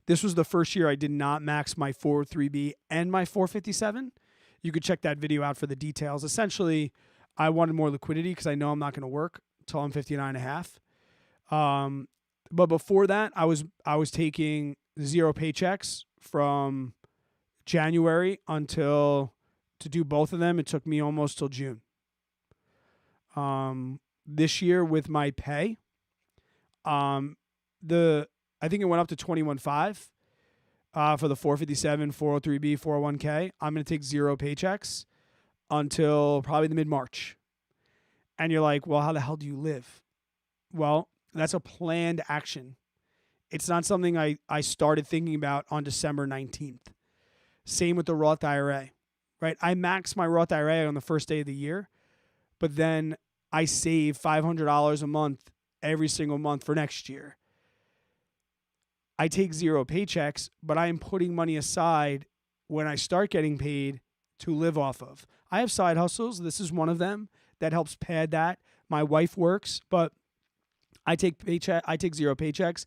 this was the first year I did not max my 403B and my 457. You could check that video out for the details. Essentially, I wanted more liquidity because I know I'm not going to work until I'm 59 and a half. But before that, I was taking 0 paychecks from January until, to do both of them, it took me almost till June. This year with my pay, I think it went up to 21.5 for the 457, 403B, 401k. I'm going to take 0 paychecks until probably the mid-March. And you're like, well, how the hell do you live? Well, that's a planned action. It's not something I started thinking about on December 19th. Same with the Roth IRA, right? I maxed my Roth IRA on the first day of the year, but then I save $500 a month every single month for next year. I take 0 paychecks, but I am putting money aside when I start getting paid to live off of. I have side hustles. This is one of them that helps pad that. My wife works, but I take 0 paychecks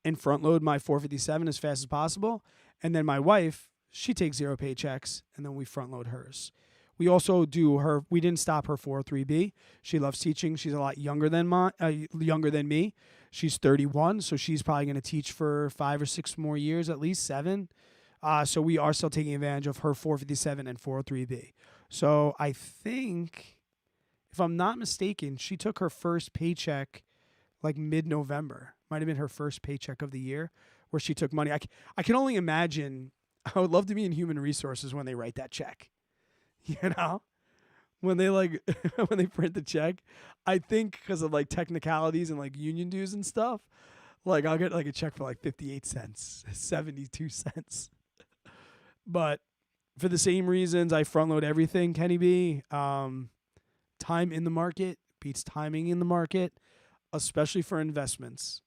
and front load my 457 as fast as possible. And then my wife, she takes 0 paychecks and then we front load hers. We also do we didn't stop her 403B. She loves teaching. She's a lot younger than me. She's 31, so she's probably going to teach for 5 or 6 more years, at least 7. So we are still taking advantage of her 457 and 403B. So I think, if I'm not mistaken, she took her first paycheck like mid-November. Might have been her first paycheck of the year where she took money. I can only imagine. I would love to be in human resources when they write that check. You know, when they when they print the check, I think because of like technicalities and like union dues and stuff, like I'll get like a check for like 58 cents, 72 cents. But for the same reasons, I front load everything, Kenny B. Time in the market beats timing in the market, especially for investments.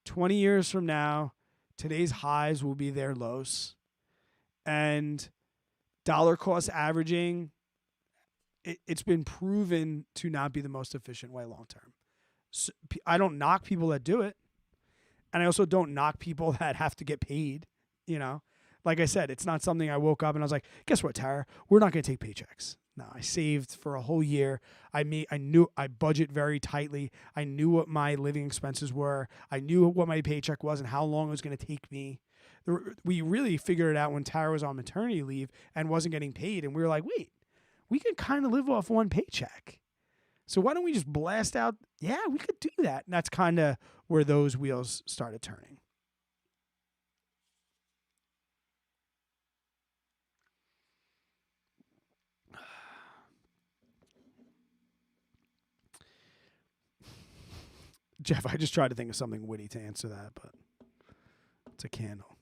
20 years from now, today's highs will be their lows. And dollar cost averaging, it's been proven to not be the most efficient way long term. So I don't knock people that do it. And I also don't knock people that have to get paid, you know. Like I said, it's not something I woke up and I was like, guess what, Tara? We're not going to take paychecks. No, I saved for a whole year. I knew I budget very tightly. I knew what my living expenses were. I knew what my paycheck was and how long it was going to take me. We really figured it out when Tara was on maternity leave and wasn't getting paid. And we were like, wait, we can kind of live off one paycheck. So why don't we just blast out? Yeah, we could do that. And that's kind of where those wheels started turning. Jeff, I just tried to think of something witty to answer that, but it's a candle.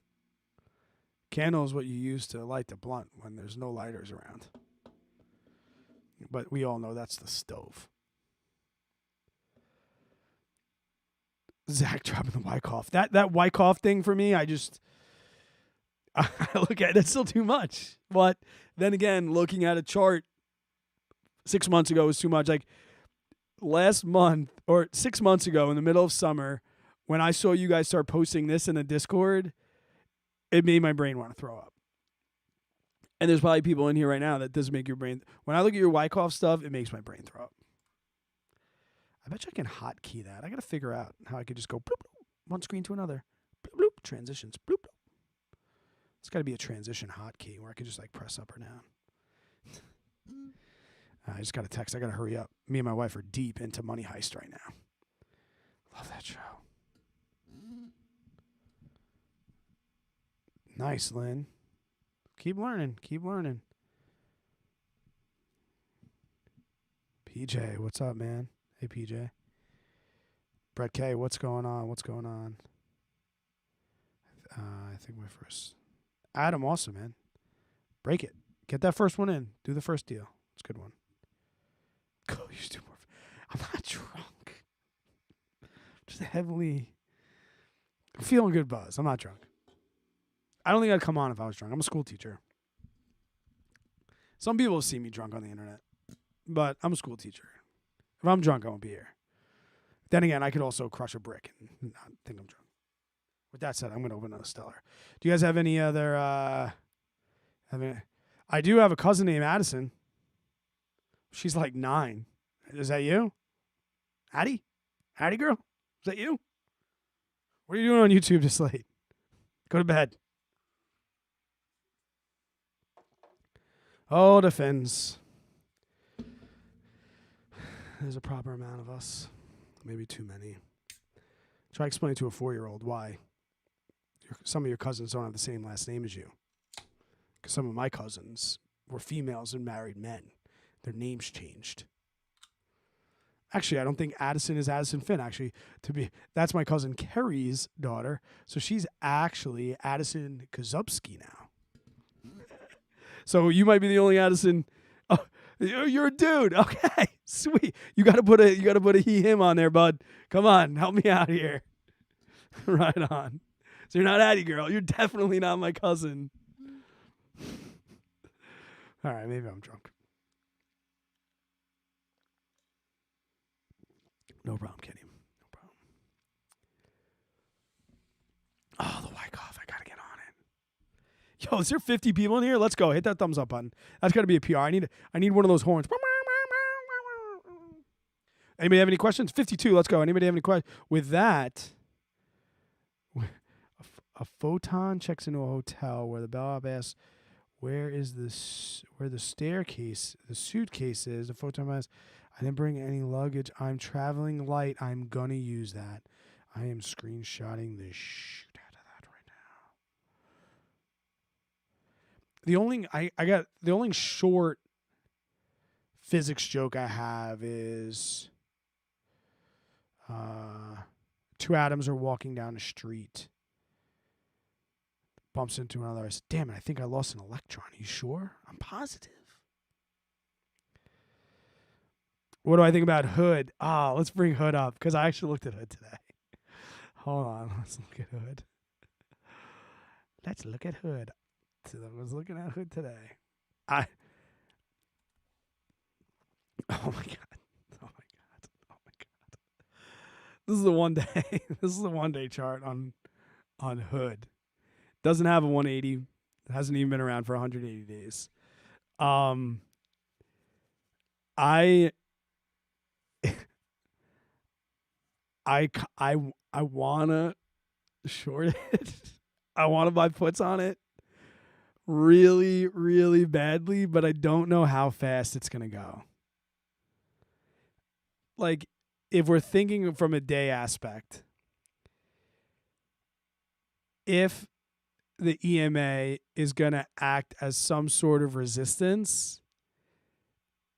Candle is what you use to light the blunt when there's no lighters around. But we all know that's the stove. Zach dropping the Wyckoff. That Wyckoff thing for me, I look at it, it's still too much. But then again, looking at a chart 6 months ago was too much. Like last month or 6 months ago in the middle of summer, when I saw you guys start posting this in the Discord, it made my brain want to throw up. And there's probably people in here right now that doesn't make your brain. When I look at your Wyckoff stuff, it makes my brain throw up. I bet you I can hotkey that. I got to figure out how I could just go bloop, bloop, one screen to another. Bloop, bloop, transitions. Bloop, bloop. It's got to be a transition hotkey where I could just like press up or down. I just got a text. I got to hurry up. Me and my wife are deep into Money Heist right now. Love that show. Nice, Lynn. Keep learning. Keep learning. PJ, what's up, man? Hey, PJ. Brett K, what's going on? What's going on? I think my first. Adam, awesome, man. Break it. Get that first one in. Do the first deal. It's a good one. Go use two more. I'm not drunk. Just heavily. I'm feeling good buzz. I'm not drunk. I don't think I'd come on if I was drunk. I'm a school teacher. Some people have seen me drunk on the internet, but I'm a school teacher. If I'm drunk, I won't be here. Then again, I could also crush a brick and not think I'm drunk. With that said, I'm going to open a Stellar. Do you guys have any other... I do have a cousin named Addison. She's like 9. Is that you? Addie? Addie girl? Is that you? What are you doing on YouTube this late? Go to bed. Oh, the fins. There's a proper amount of us. Maybe too many. Try explaining to a 4-year-old why some of your cousins don't have the same last name as you. Because some of my cousins were females and married men. Their names changed. Actually, I don't think Addison is Addison Finn. Actually, that's my cousin Kerry's daughter. So she's actually Addison Kozubski now. So you might be the only Addison. Oh, you're a dude. Okay, sweet. You gotta put a he him on there, bud. Come on, help me out here. Right on. So you're not Addie girl. You're definitely not my cousin. All right, maybe I'm drunk. No problem, Kenny. No problem. Oh, the Wyckoff. I gotta get on it. Yo, is there 50 people in here? Let's go. Hit that thumbs up button. That's gotta be a PR. I need one of those horns. Anybody have any questions? 52. Let's go. Anybody have any questions? With that, a photon checks into a hotel where the bellhop asks, where the staircase, the suitcase is. The photon asks, I didn't bring any luggage. I'm traveling light. I'm gonna use that. I am screenshotting the shit out of that right now. The only short physics joke I have is 2 atoms are walking down the street. Bumps into another. I said, damn it, I think I lost an electron. Are you sure? I'm positive. What do I think about Hood? Let's bring Hood up because I actually looked at Hood today. Hold on. Let's look at Hood. Let's look at Hood. So I was looking at Hood today. Oh, my God. Oh, my God. Oh, my God. This is the one day. This is the one-day chart on Hood. Doesn't have a 180. It hasn't even been around for 180 days. I wanna short it. I wanna buy puts on it really, really badly, but I don't know how fast it's gonna go. Like, if we're thinking from a day aspect, if the EMA is gonna act as some sort of resistance,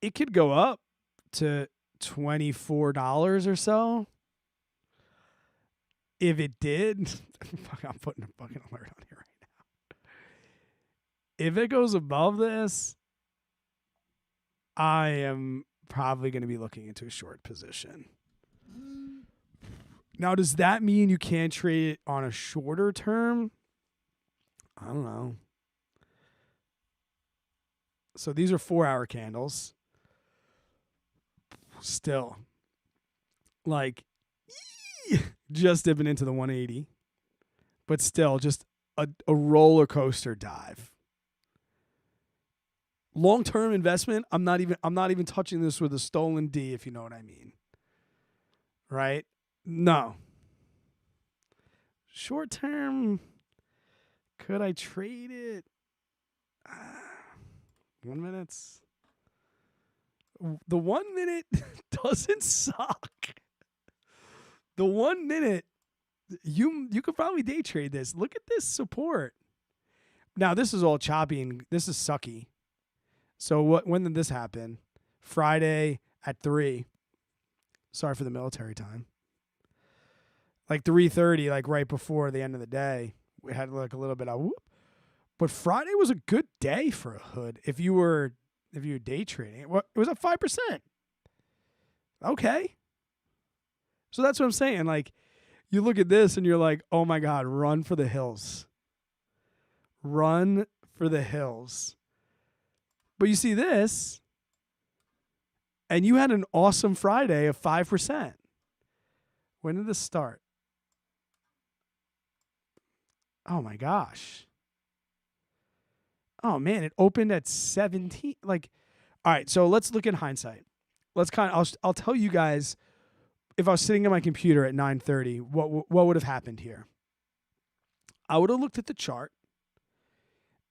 it could go up to $24 or so. if it did, fuck, I'm putting a fucking alert on here right now. If it goes above this, I am probably going to be looking into a short position. Now, does that mean you can't trade it on a shorter term? I don't know. So these are 4-hour candles. Still, like, just dipping into the 180, but still just a roller coaster dive. Long-term investment, I'm not even touching this with a stolen D, if you know what I mean. Right? No. Short-term, could I trade it? 1 minute. The 1 minute doesn't suck. The 1 minute, you could probably day trade this. Look at this support. Now, this is all choppy and this is sucky. So when did this happen? Friday at 3. Sorry for the military time. Like 3:30, like right before the end of the day. We had like a little bit of whoop. But Friday was a good day for a hood if you were day trading. It was up 5%. Okay. So that's what I'm saying. Like, you look at this and you're like, oh my God, run for the hills. Run for the hills. But you see this, and you had an awesome Friday of 5%. When did this start? Oh my gosh. Oh man, it opened at 17. Like, all right, so let's look at hindsight. I'll tell you guys, if I was sitting at my computer at 9:30, what would have happened here? I would have looked at the chart,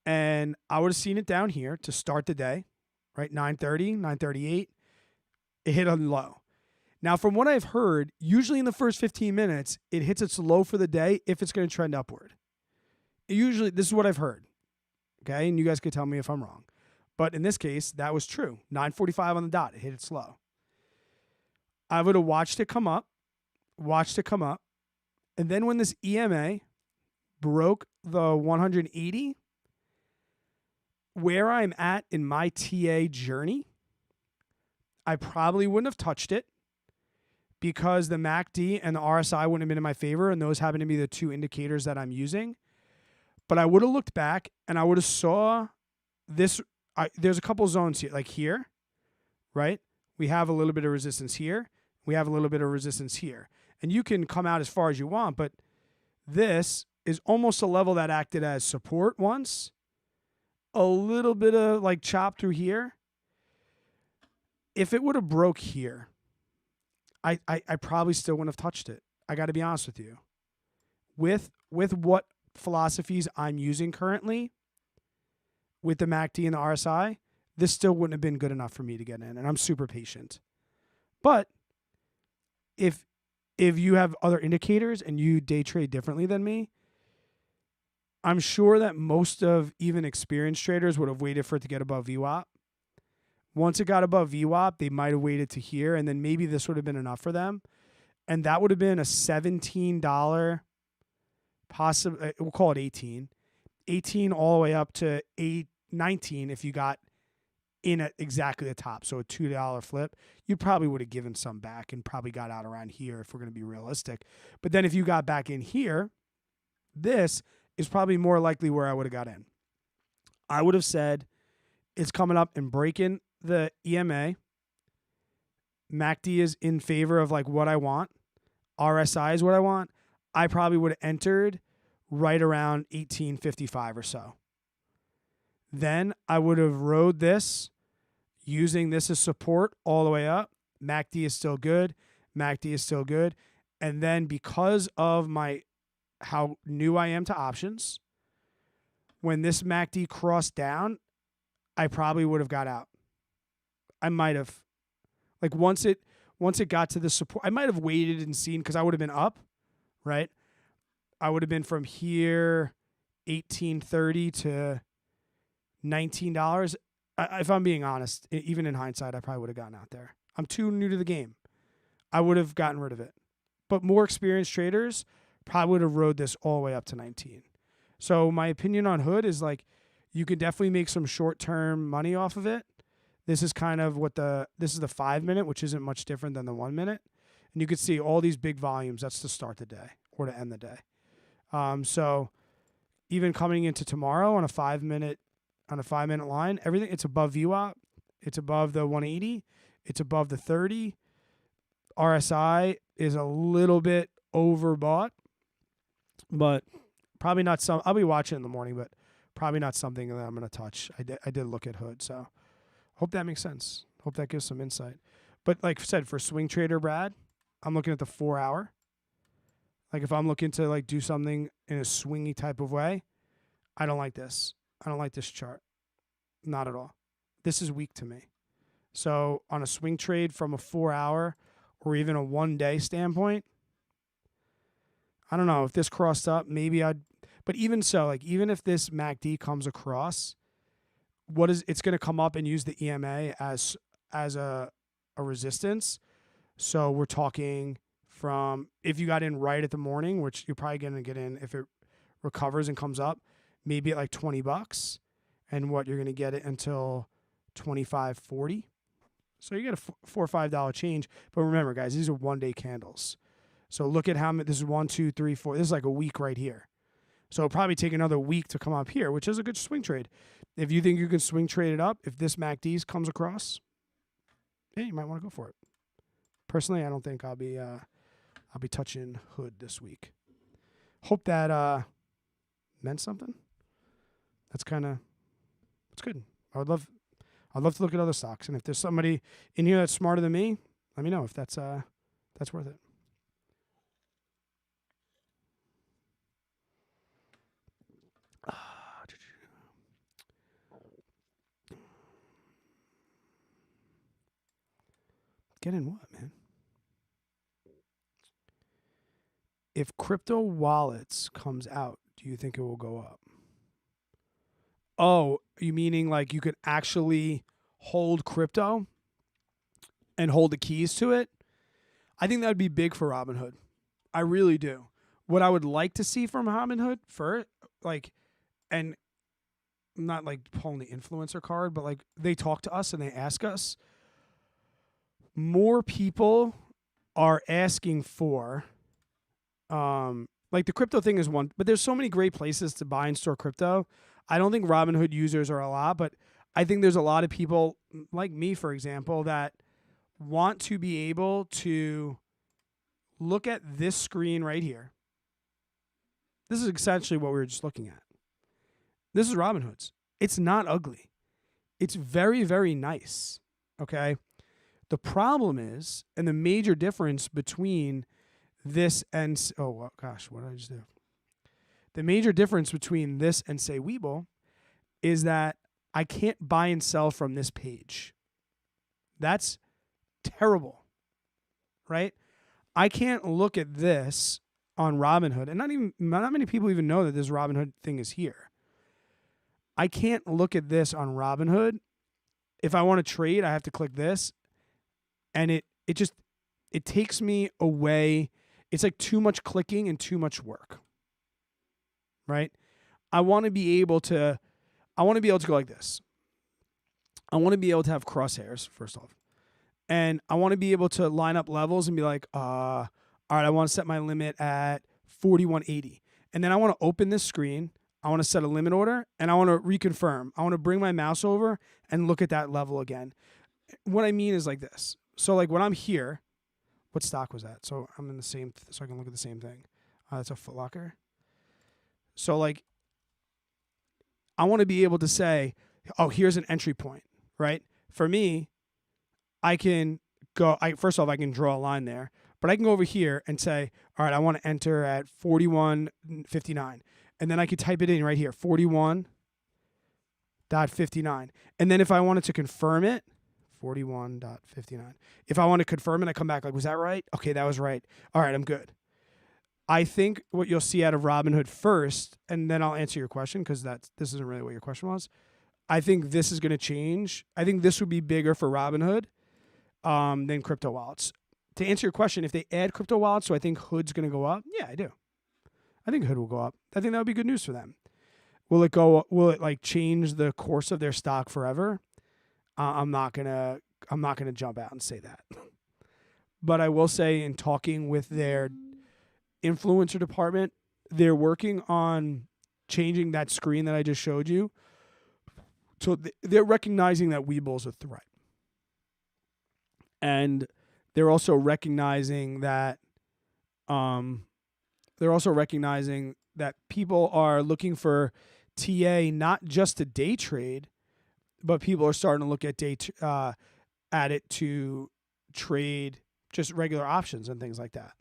and I would have seen it down here to start the day, right? 9:30, 9:38. It hit a low. Now, from what I've heard, usually in the first 15 minutes, it hits its low for the day if it's going to trend upward. Usually, this is what I've heard. Okay, and you guys could tell me if I'm wrong. But in this case, that was true. 9:45 on the dot. It hit its low. I would have watched it come up. And then when this EMA broke the 180, where I'm at in my TA journey, I probably wouldn't have touched it because the MACD and the RSI wouldn't have been in my favor, and those happen to be the two indicators that I'm using. But I would have looked back and I would have saw this. There's a couple zones here, like here, right? We have a little bit of resistance here. We have a little bit of resistance here. And you can come out as far as you want, but this is almost a level that acted as support once. A little bit of like chop through here. If it would have broke here, I probably still wouldn't have touched it. I got to be honest with you. With what philosophies I'm using currently, with the MACD and the RSI, this still wouldn't have been good enough for me to get in, and I'm super patient. But if you have other indicators and you day trade differently than me, I'm sure that most of even experienced traders would have waited for it to get above VWAP. Once it got above VWAP, they might have waited to here, and then maybe this would have been enough for them. And that would have been a $17, possibly, we'll call it 18. 18 all the way up to 19 if you got in at exactly the top. So a $2 flip, you probably would have given some back and probably got out around here if we're going to be realistic. But then if you got back in here, this is probably more likely where I would have got in. I would have said it's coming up and breaking the EMA. MACD is in favor of like what I want. RSI is what I want. I probably would have entered right around 1855 or so. Then I would have rode this using this as support all the way up. MACD is still good. MACD is still good. And then because of how new I am to options, when this MACD crossed down, I probably would have got out. I might have. Like once it got to the support, I might have waited and seen because I would have been up, right? I would have been from here, $18.30 to $19. If I'm being honest, even in hindsight, I probably would have gotten out there. I'm too new to the game. I would have gotten rid of it. But more experienced traders probably would have rode this all the way up to 19. So my opinion on Hood is like, you could definitely make some short-term money off of it. This is kind of this is the 5 minute, which isn't much different than the 1 minute. And you could see all these big volumes. That's to start the day or to end the day. So even coming into tomorrow on a 5 minute line, everything, it's above VWAP. It's above the 180. It's above the 30. RSI is a little bit overbought, but probably not some. I'll be watching in the morning, but probably not something that I'm going to touch. I did look at Hood, so hope that makes sense. Hope that gives some insight. But like I said, for swing trader Brad, I'm looking at the 4 hour. Like if I'm looking to like do something in a swingy type of way, I don't like this. I don't like this chart. Not at all. This is weak to me. So on a swing trade from a 4 hour or even a 1 day standpoint, I don't know if this crossed up, maybe but even so, like even if this MACD comes across, it's going to come up and use the EMA as a resistance. So we're talking from, if you got in right at the morning, which you're probably going to get in if it recovers and comes up, maybe at like $20, and you're going to get it until $25.40. So you get a $4 or $5 change. But remember, guys, these are 1 day candles. So look at how many, this is 1, 2, 3, 4. This is like a week right here. So it'll probably take another week to come up here, which is a good swing trade. If you think you can swing trade it up, if this MACD comes across, yeah, you might want to go for it. Personally, I don't think I'll be touching Hood this week. Hope that meant something. That's good. I'd love to look at other stocks, and if there's somebody in here that's smarter than me, let me know if that's worth it. Get in what, man? If crypto wallets comes out, do you think it will go up? Oh, you meaning like you could actually hold crypto and hold the keys to it? I think that would be big for Robinhood. I really do. What I would like to see from Robinhood and I'm not like pulling the influencer card, but like they talk to us and they ask us. More people are asking for, like the crypto thing is one, but there's so many great places to buy and store crypto. I don't think Robinhood users are a lot, but I think there's a lot of people like me, for example, that want to be able to look at this screen right here. This is essentially what we were just looking at. This is Robinhood's. It's not ugly. It's very, very nice. Okay. The problem is, and the major difference between this and, what did I just do? The major difference between this and, say, Webull is that I can't buy and sell from this page. That's terrible, right? I can't look at this on Robinhood, and not many people even know that this Robinhood thing is here. I can't look at this on Robinhood. If I want to trade, I have to click this. And it takes me away. It's like too much clicking and too much work, right? I want to be able to go like this. I want to be able to have crosshairs, first off. And I want to be able to line up levels and be like, all right, I want to set my limit at 4180. And then I want to open this screen. I want to set a limit order, and I want to reconfirm. I want to bring my mouse over and look at that level again. What I mean is like this. So like when I'm here, what stock was that? So I'm in the same, so I can look at the same thing. That's a Foot Locker. So like, I want to be able to say, oh, here's an entry point, right? For me, I can go, first off, I can draw a line there, but I can go over here and say, all right, I want to enter at 41.59. And then I could type it in right here, 41.59. And then if I wanted to confirm it, 41.59. If I want to confirm it, I come back like, was that right? Okay, that was right. All right, I'm good. I think what you'll see out of Robinhood first, and then I'll answer your question because this isn't really what your question was. I think this is going to change. I think this would be bigger for Robinhood than crypto wallets. To answer your question, if they add crypto wallets, so I think Hood's going to go up. Yeah, I do. I think Hood will go up. I think that would be good news for them. Will it go? Will it like change the course of their stock forever? I'm not gonna jump out and say that. But I will say, in talking with their influencer department, they're working on changing that screen that I just showed you. So they're recognizing that Weeble's a threat. And they're also recognizing that people are looking for TA not just to day trade, but people are starting to look at at it to trade just regular options and things like that.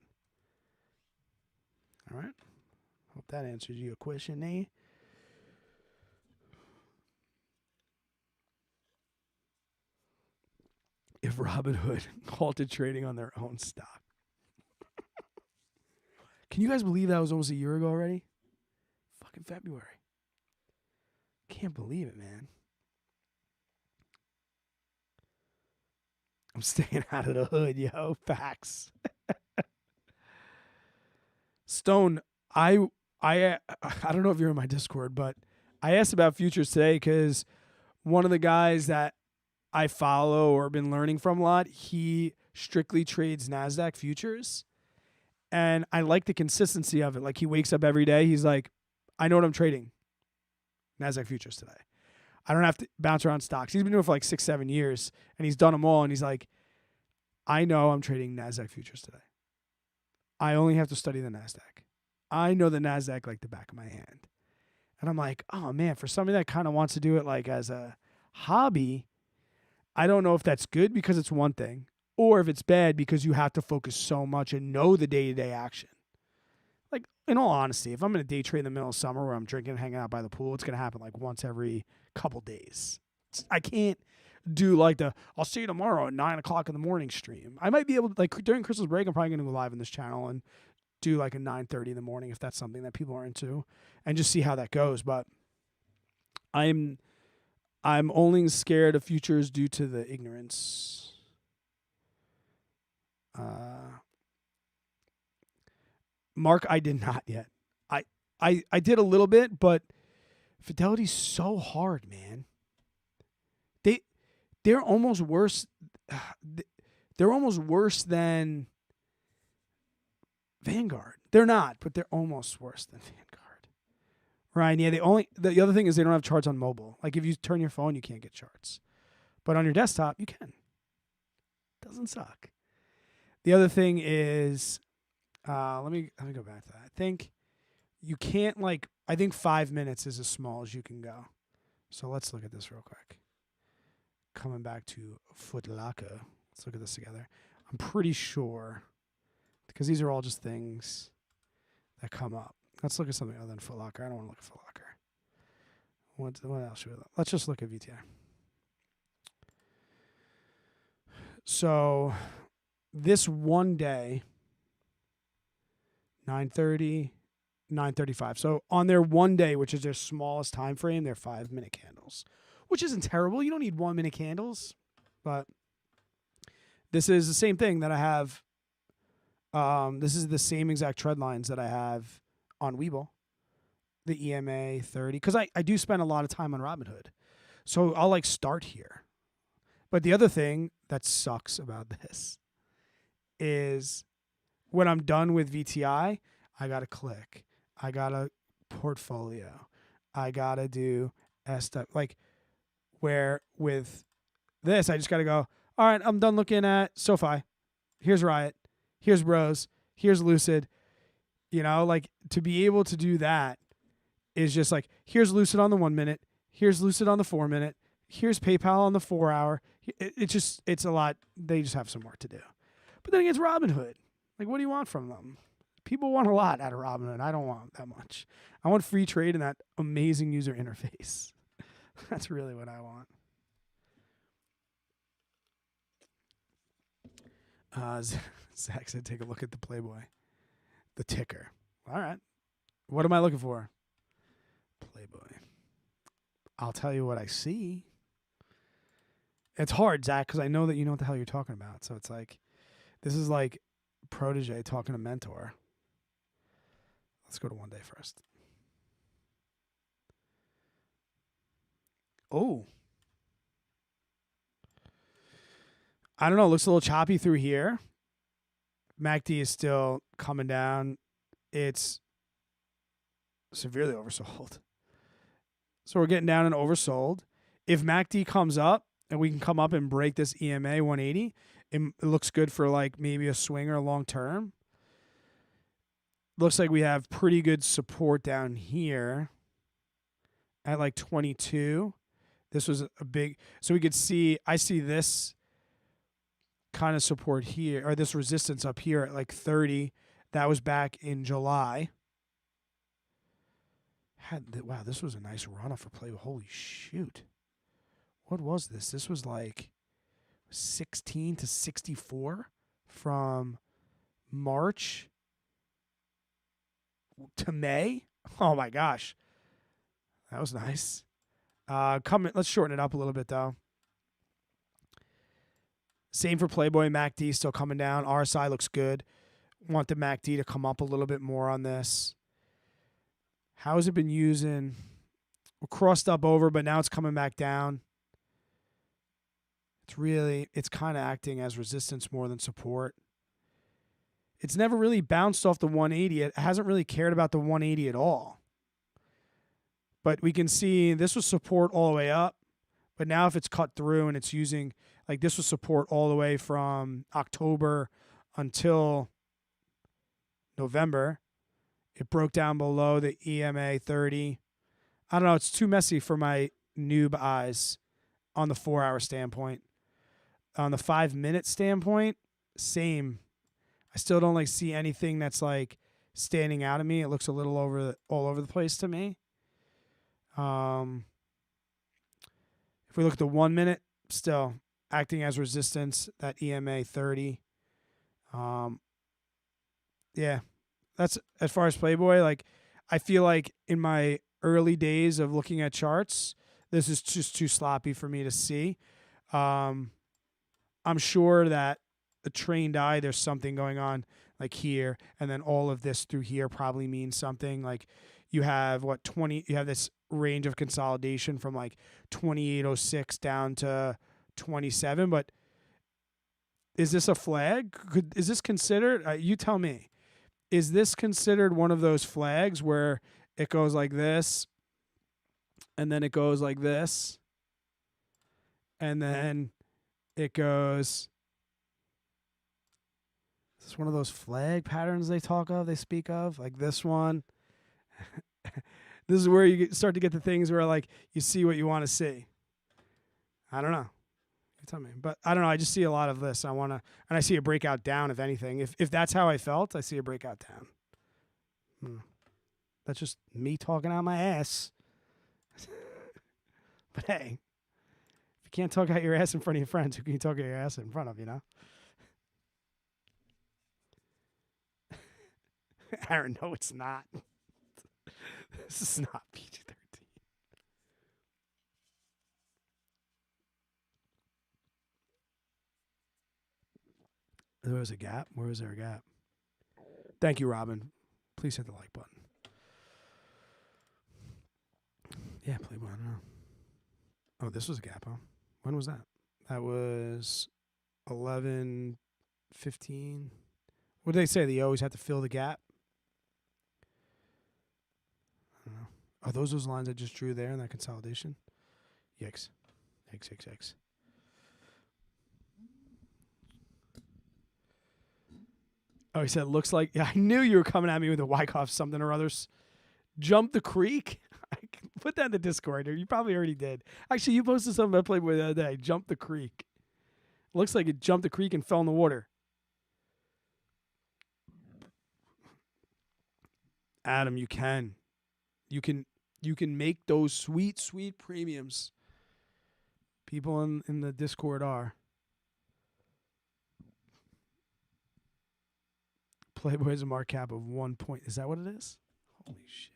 All right. Hope that answers your question, eh? If Robinhood halted trading on their own stock. Can you guys believe that was almost a year ago already? Fucking February. Can't believe it, man. I'm staying out of the hood, yo. Facts. Stone, I don't know if you're in my Discord, but I asked about futures today because one of the guys that I follow or been learning from a lot, he strictly trades NASDAQ futures. And I like the consistency of it. Like, he wakes up every day. He's like, I know what I'm trading. NASDAQ futures today. I don't have to bounce around stocks. He's been doing it for like 6-7 years, and he's done them all. And he's like, I know I'm trading NASDAQ futures today. I only have to study the NASDAQ. I know the NASDAQ like the back of my hand. And I'm like, oh, man, for somebody that kind of wants to do it like as a hobby, I don't know if that's good because it's one thing, or if it's bad because you have to focus so much and know the day-to-day action. Like, in all honesty, if I'm going to day trade in the middle of summer where I'm drinking and hanging out by the pool, it's going to happen like once every couple days. I can't do like I'll see you tomorrow at 9 o'clock in the morning stream. I might be able to, like, during Christmas break, I'm probably going to go live on this channel and do like a 9:30 in the morning if that's something that people are into, and just see how that goes. But I'm only scared of futures due to the ignorance. Mark, I did not yet. I did a little bit, but Fidelity's so hard, man. They're almost worse. They're almost worse than Vanguard. They're not, but they're almost worse than Vanguard. Right? Yeah. The other thing is they don't have charts on mobile. Like, if you turn your phone, you can't get charts, but on your desktop you can. Doesn't suck. The other thing is, let me go back to that. I think you can't, I think 5 minutes is as small as you can go. So let's look at this real quick. Coming back to Foot Locker. Let's look at this together. I'm pretty sure, because these are all just things that come up. Let's look at something other than Foot Locker. I don't want to look at Foot Locker. What else should we look? Let's just look at VTI. So this one day, 9:30, 9:35. So on their one day, which is their smallest time frame, they're 5-minute candles, which isn't terrible. You don't need 1-minute candles, but this is the same thing that I have. This is the same exact trend lines that I have on Webull, the EMA 30, because I do spend a lot of time on Robinhood. So I'll start here. But the other thing that sucks about this is when I'm done with VTI, I got to click. I got to portfolio. I got to do S-step. Where with this, I just got to go, all right, I'm done looking at SoFi. Here's Riot. Here's Bros. Here's Lucid. To be able to do that is just here's Lucid on the 1 minute. Here's Lucid on the 4 minute. Here's PayPal on the 4 hour. It's a lot. They just have some work to do. But then again, it's Robinhood. What do you want from them? People want a lot out of Robinhood. I don't want that much. I want free trade and that amazing user interface. That's really what I want. Zach said, take a look at the Playboy. The ticker. All right. What am I looking for? Playboy. I'll tell you what I see. It's hard, Zach, because I know that you know what the hell you're talking about. So it's this is like protege talking to mentor. Let's go to 1 day first. Oh. I don't know. It looks a little choppy through here. MACD is still coming down. It's severely oversold. So we're getting down and oversold. If MACD comes up and we can come up and break this EMA 180, it looks good for like maybe a swing or long term. Looks like we have pretty good support down here at like 22. This was a big, so we could see, I see this kind of support here, or this resistance up here at like 30. That was back in July. Wow, this was a nice run off for play. Holy shoot. What was this? This was like 16 to 64 from March to May. Oh my gosh. That was nice. Let's shorten it up a little bit though. Same for Playboy. MACD still coming down. RSI looks good. Want the MACD to come up a little bit more on this. How has it been using? We're crossed up over, but now it's coming back down. It's kind of acting as resistance more than support. It's never really bounced off the 180. It hasn't really cared about the 180 at all. But we can see this was support all the way up. But now if it's cut through and it's using, like this was support all the way from October until November. It broke down below the EMA 30. I don't know. It's too messy for my noob eyes on the 4-hour standpoint. On the 5-minute standpoint, same. I still don't like see anything that's like standing out of me. It looks a little all over the place to me. If we look at the 1 minute, still acting as resistance, that EMA 30. Yeah, that's as far as Playboy. Like, I feel like in my early days of looking at charts, this is just too sloppy for me to see. I'm sure that a trained eye, there's something going on like here, and then all of this through here probably means something. Like you have you have this range of consolidation from like 2806 down to 27. But is this a flag? Is this considered? You tell me. Is this considered one of those flags where it goes like this, and then it goes like this, and then it goes? Is this one of those flag patterns they speak of, like this one? This is where you start to get the things where like you see what you want to see. I don't know. You tell me. But I don't know. I just see a lot of this. And I see a breakout down, if anything. If that's how I felt, I see a breakout down. That's just me talking out my ass. But hey, if you can't talk out your ass in front of your friends, who can you talk out your ass in front of, you know? Aaron, no, it's not. This is not PG-13. There was a gap. Where was there a gap? Thank you, Robin. Please hit the like button. Yeah, Playboy, I don't know. Oh, this was a gap, huh? When was that? That was 11:15. What did they say? They always have to fill the gap? I don't know. Are those lines I just drew there in that consolidation? Yikes. Yikes. Oh, he said, looks like, yeah, I knew you were coming at me with a Wyckoff something or others. Jump the creek? Put that in the Discord. You probably already did. Actually, you posted something about Playboy the other day. Jump the creek. Looks like it jumped the creek and fell in the water. Adam, you can. You can make those sweet, sweet premiums. People in the Discord are. Playboy has a market cap of 1 point. Is that what it is? Holy shit.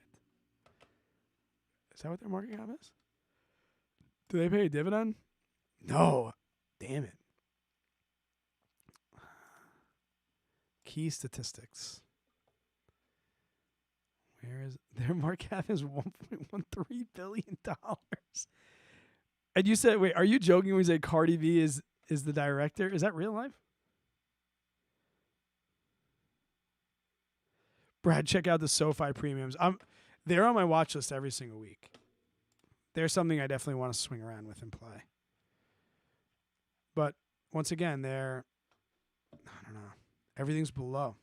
Is that what their market cap is? Do they pay a dividend? No. Damn it. Key statistics. Where is their market cap is $1.13 billion. And you said, wait, are you joking when you say Cardi B is the director? Is that real life? Brad, check out the SoFi premiums. They're on my watch list every single week. They're something I definitely want to swing around with and play. But once again, I don't know. Everything's below.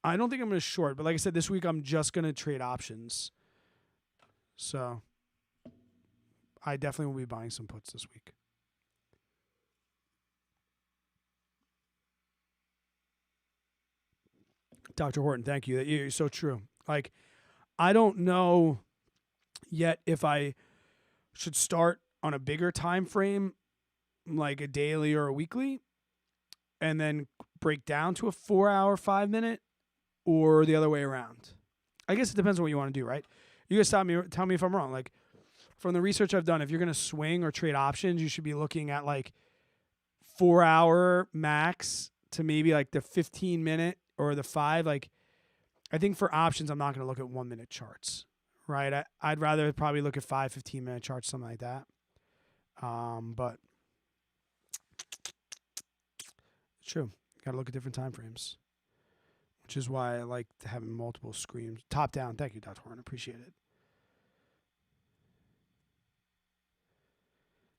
I don't think I'm going to short, but like I said, this week I'm just going to trade options. So I definitely will be buying some puts this week. Dr. Horton, thank you. You're so true. Like, I don't know yet if I should start on a bigger time frame, like a daily or a weekly, and then break down to a 4-hour, 5-minute, or the other way around. I guess it depends on what you want to do, right? You guys tell me if I'm wrong. Like, from the research I've done, if you're going to swing or trade options, you should be looking at like 4-hour max to maybe like the 15-minute or the 5. Like, I think for options, I'm not going to look at 1-minute charts, right? I'd rather probably look at 5, 15-minute charts, something like that. But it's true. Got to look at different time frames, which is why I like having multiple screens. Top down. Thank you, Dr. Horn. Appreciate it.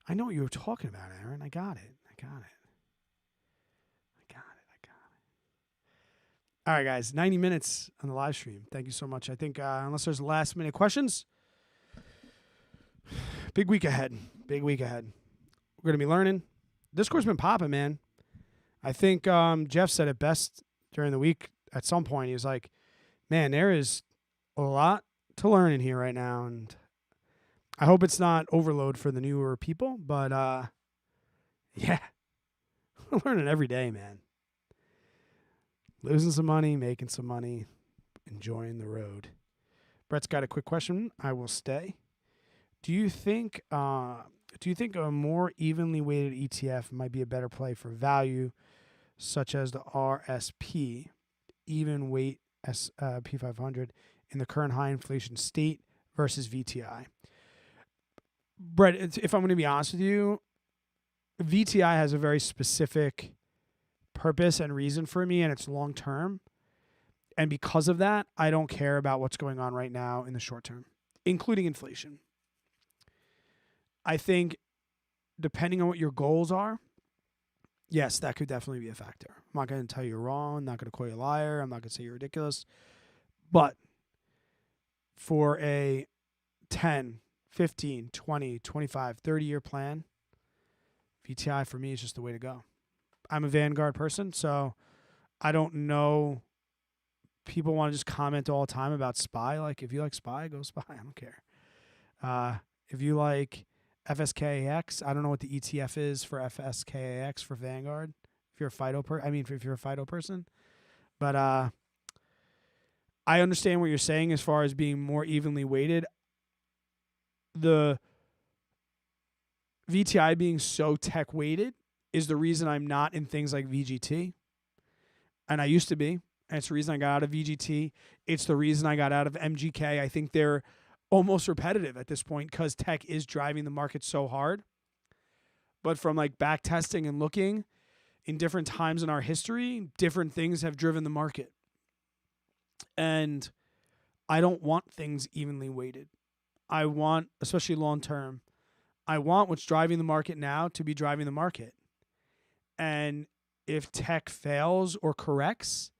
I know what you were talking about, Aaron. I got it. All right, guys. 90 minutes on the live stream. Thank you so much. I think unless there's last-minute questions, big week ahead. We're going to be learning. Discord's been popping, man. I think Jeff said it best during the week at some point. He was like, man, there is a lot to learn in here right now, and I hope it's not overload for the newer people, but yeah, we're learning every day, man. Losing some money, making some money, enjoying the road. Brett's got a quick question. I will stay. Do you think a more evenly weighted ETF might be a better play for value, such as the RSP, even weight S&P 500 in the current high inflation state versus VTI? Brett, if I'm going to be honest with you, VTI has a very specific purpose and reason for me, and it's long term. And because of that, I don't care about what's going on right now in the short term, including inflation. I think depending on what your goals are, yes, that could definitely be a factor. I'm not going to tell you you're wrong. I'm not going to call you a liar. I'm not going to say you're ridiculous. But for a 10, 15, 20, 25, 30-year plan, VTI for me is just the way to go. I'm a Vanguard person, so I don't know. People want to just comment all the time about SPY. Like, if you like SPY, go SPY. I don't care. If you like FSKAX, I don't know what the ETF is for FSKAX for Vanguard. If you're a if you're a FIDO person. But I understand what you're saying as far as being more evenly weighted. The VTI being so tech weighted is the reason I'm not in things like VGT. And I used to be. And it's the reason I got out of VGT. It's the reason I got out of MGK. I think they're almost repetitive at this point because tech is driving the market so hard. But from like back testing and looking in different times in our history, different things have driven the market. And I don't want things evenly weighted. I want, especially long term, I want what's driving the market now to be driving the market. And if tech fails or corrects,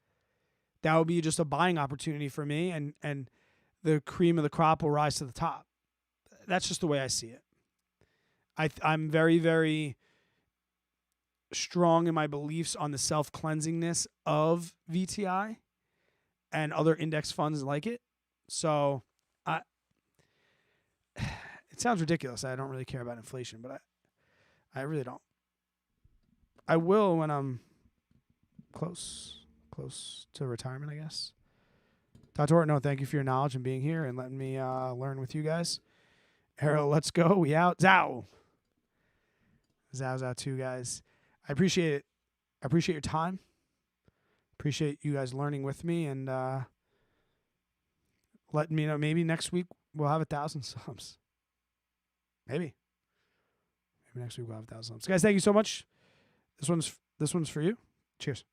that would be just a buying opportunity for me, and the cream of the crop will rise to the top. That's just the way I see it. I'm very, very strong in my beliefs on the self-cleansingness of VTI and other index funds like it. So it sounds ridiculous. I don't really care about inflation, but I really don't. I will when I'm close to retirement, I guess. Dr. Horton, no, thank you for your knowledge and being here and letting me learn with you guys. Arrow, let's go. We out. Zow too, guys. I appreciate it. I appreciate your time. Appreciate you guys learning with me, and Let me know. Maybe next week we'll have 1,000 subs. Maybe next week we'll have 1,000 subs. Guys, thank you so much. This one's for you. Cheers.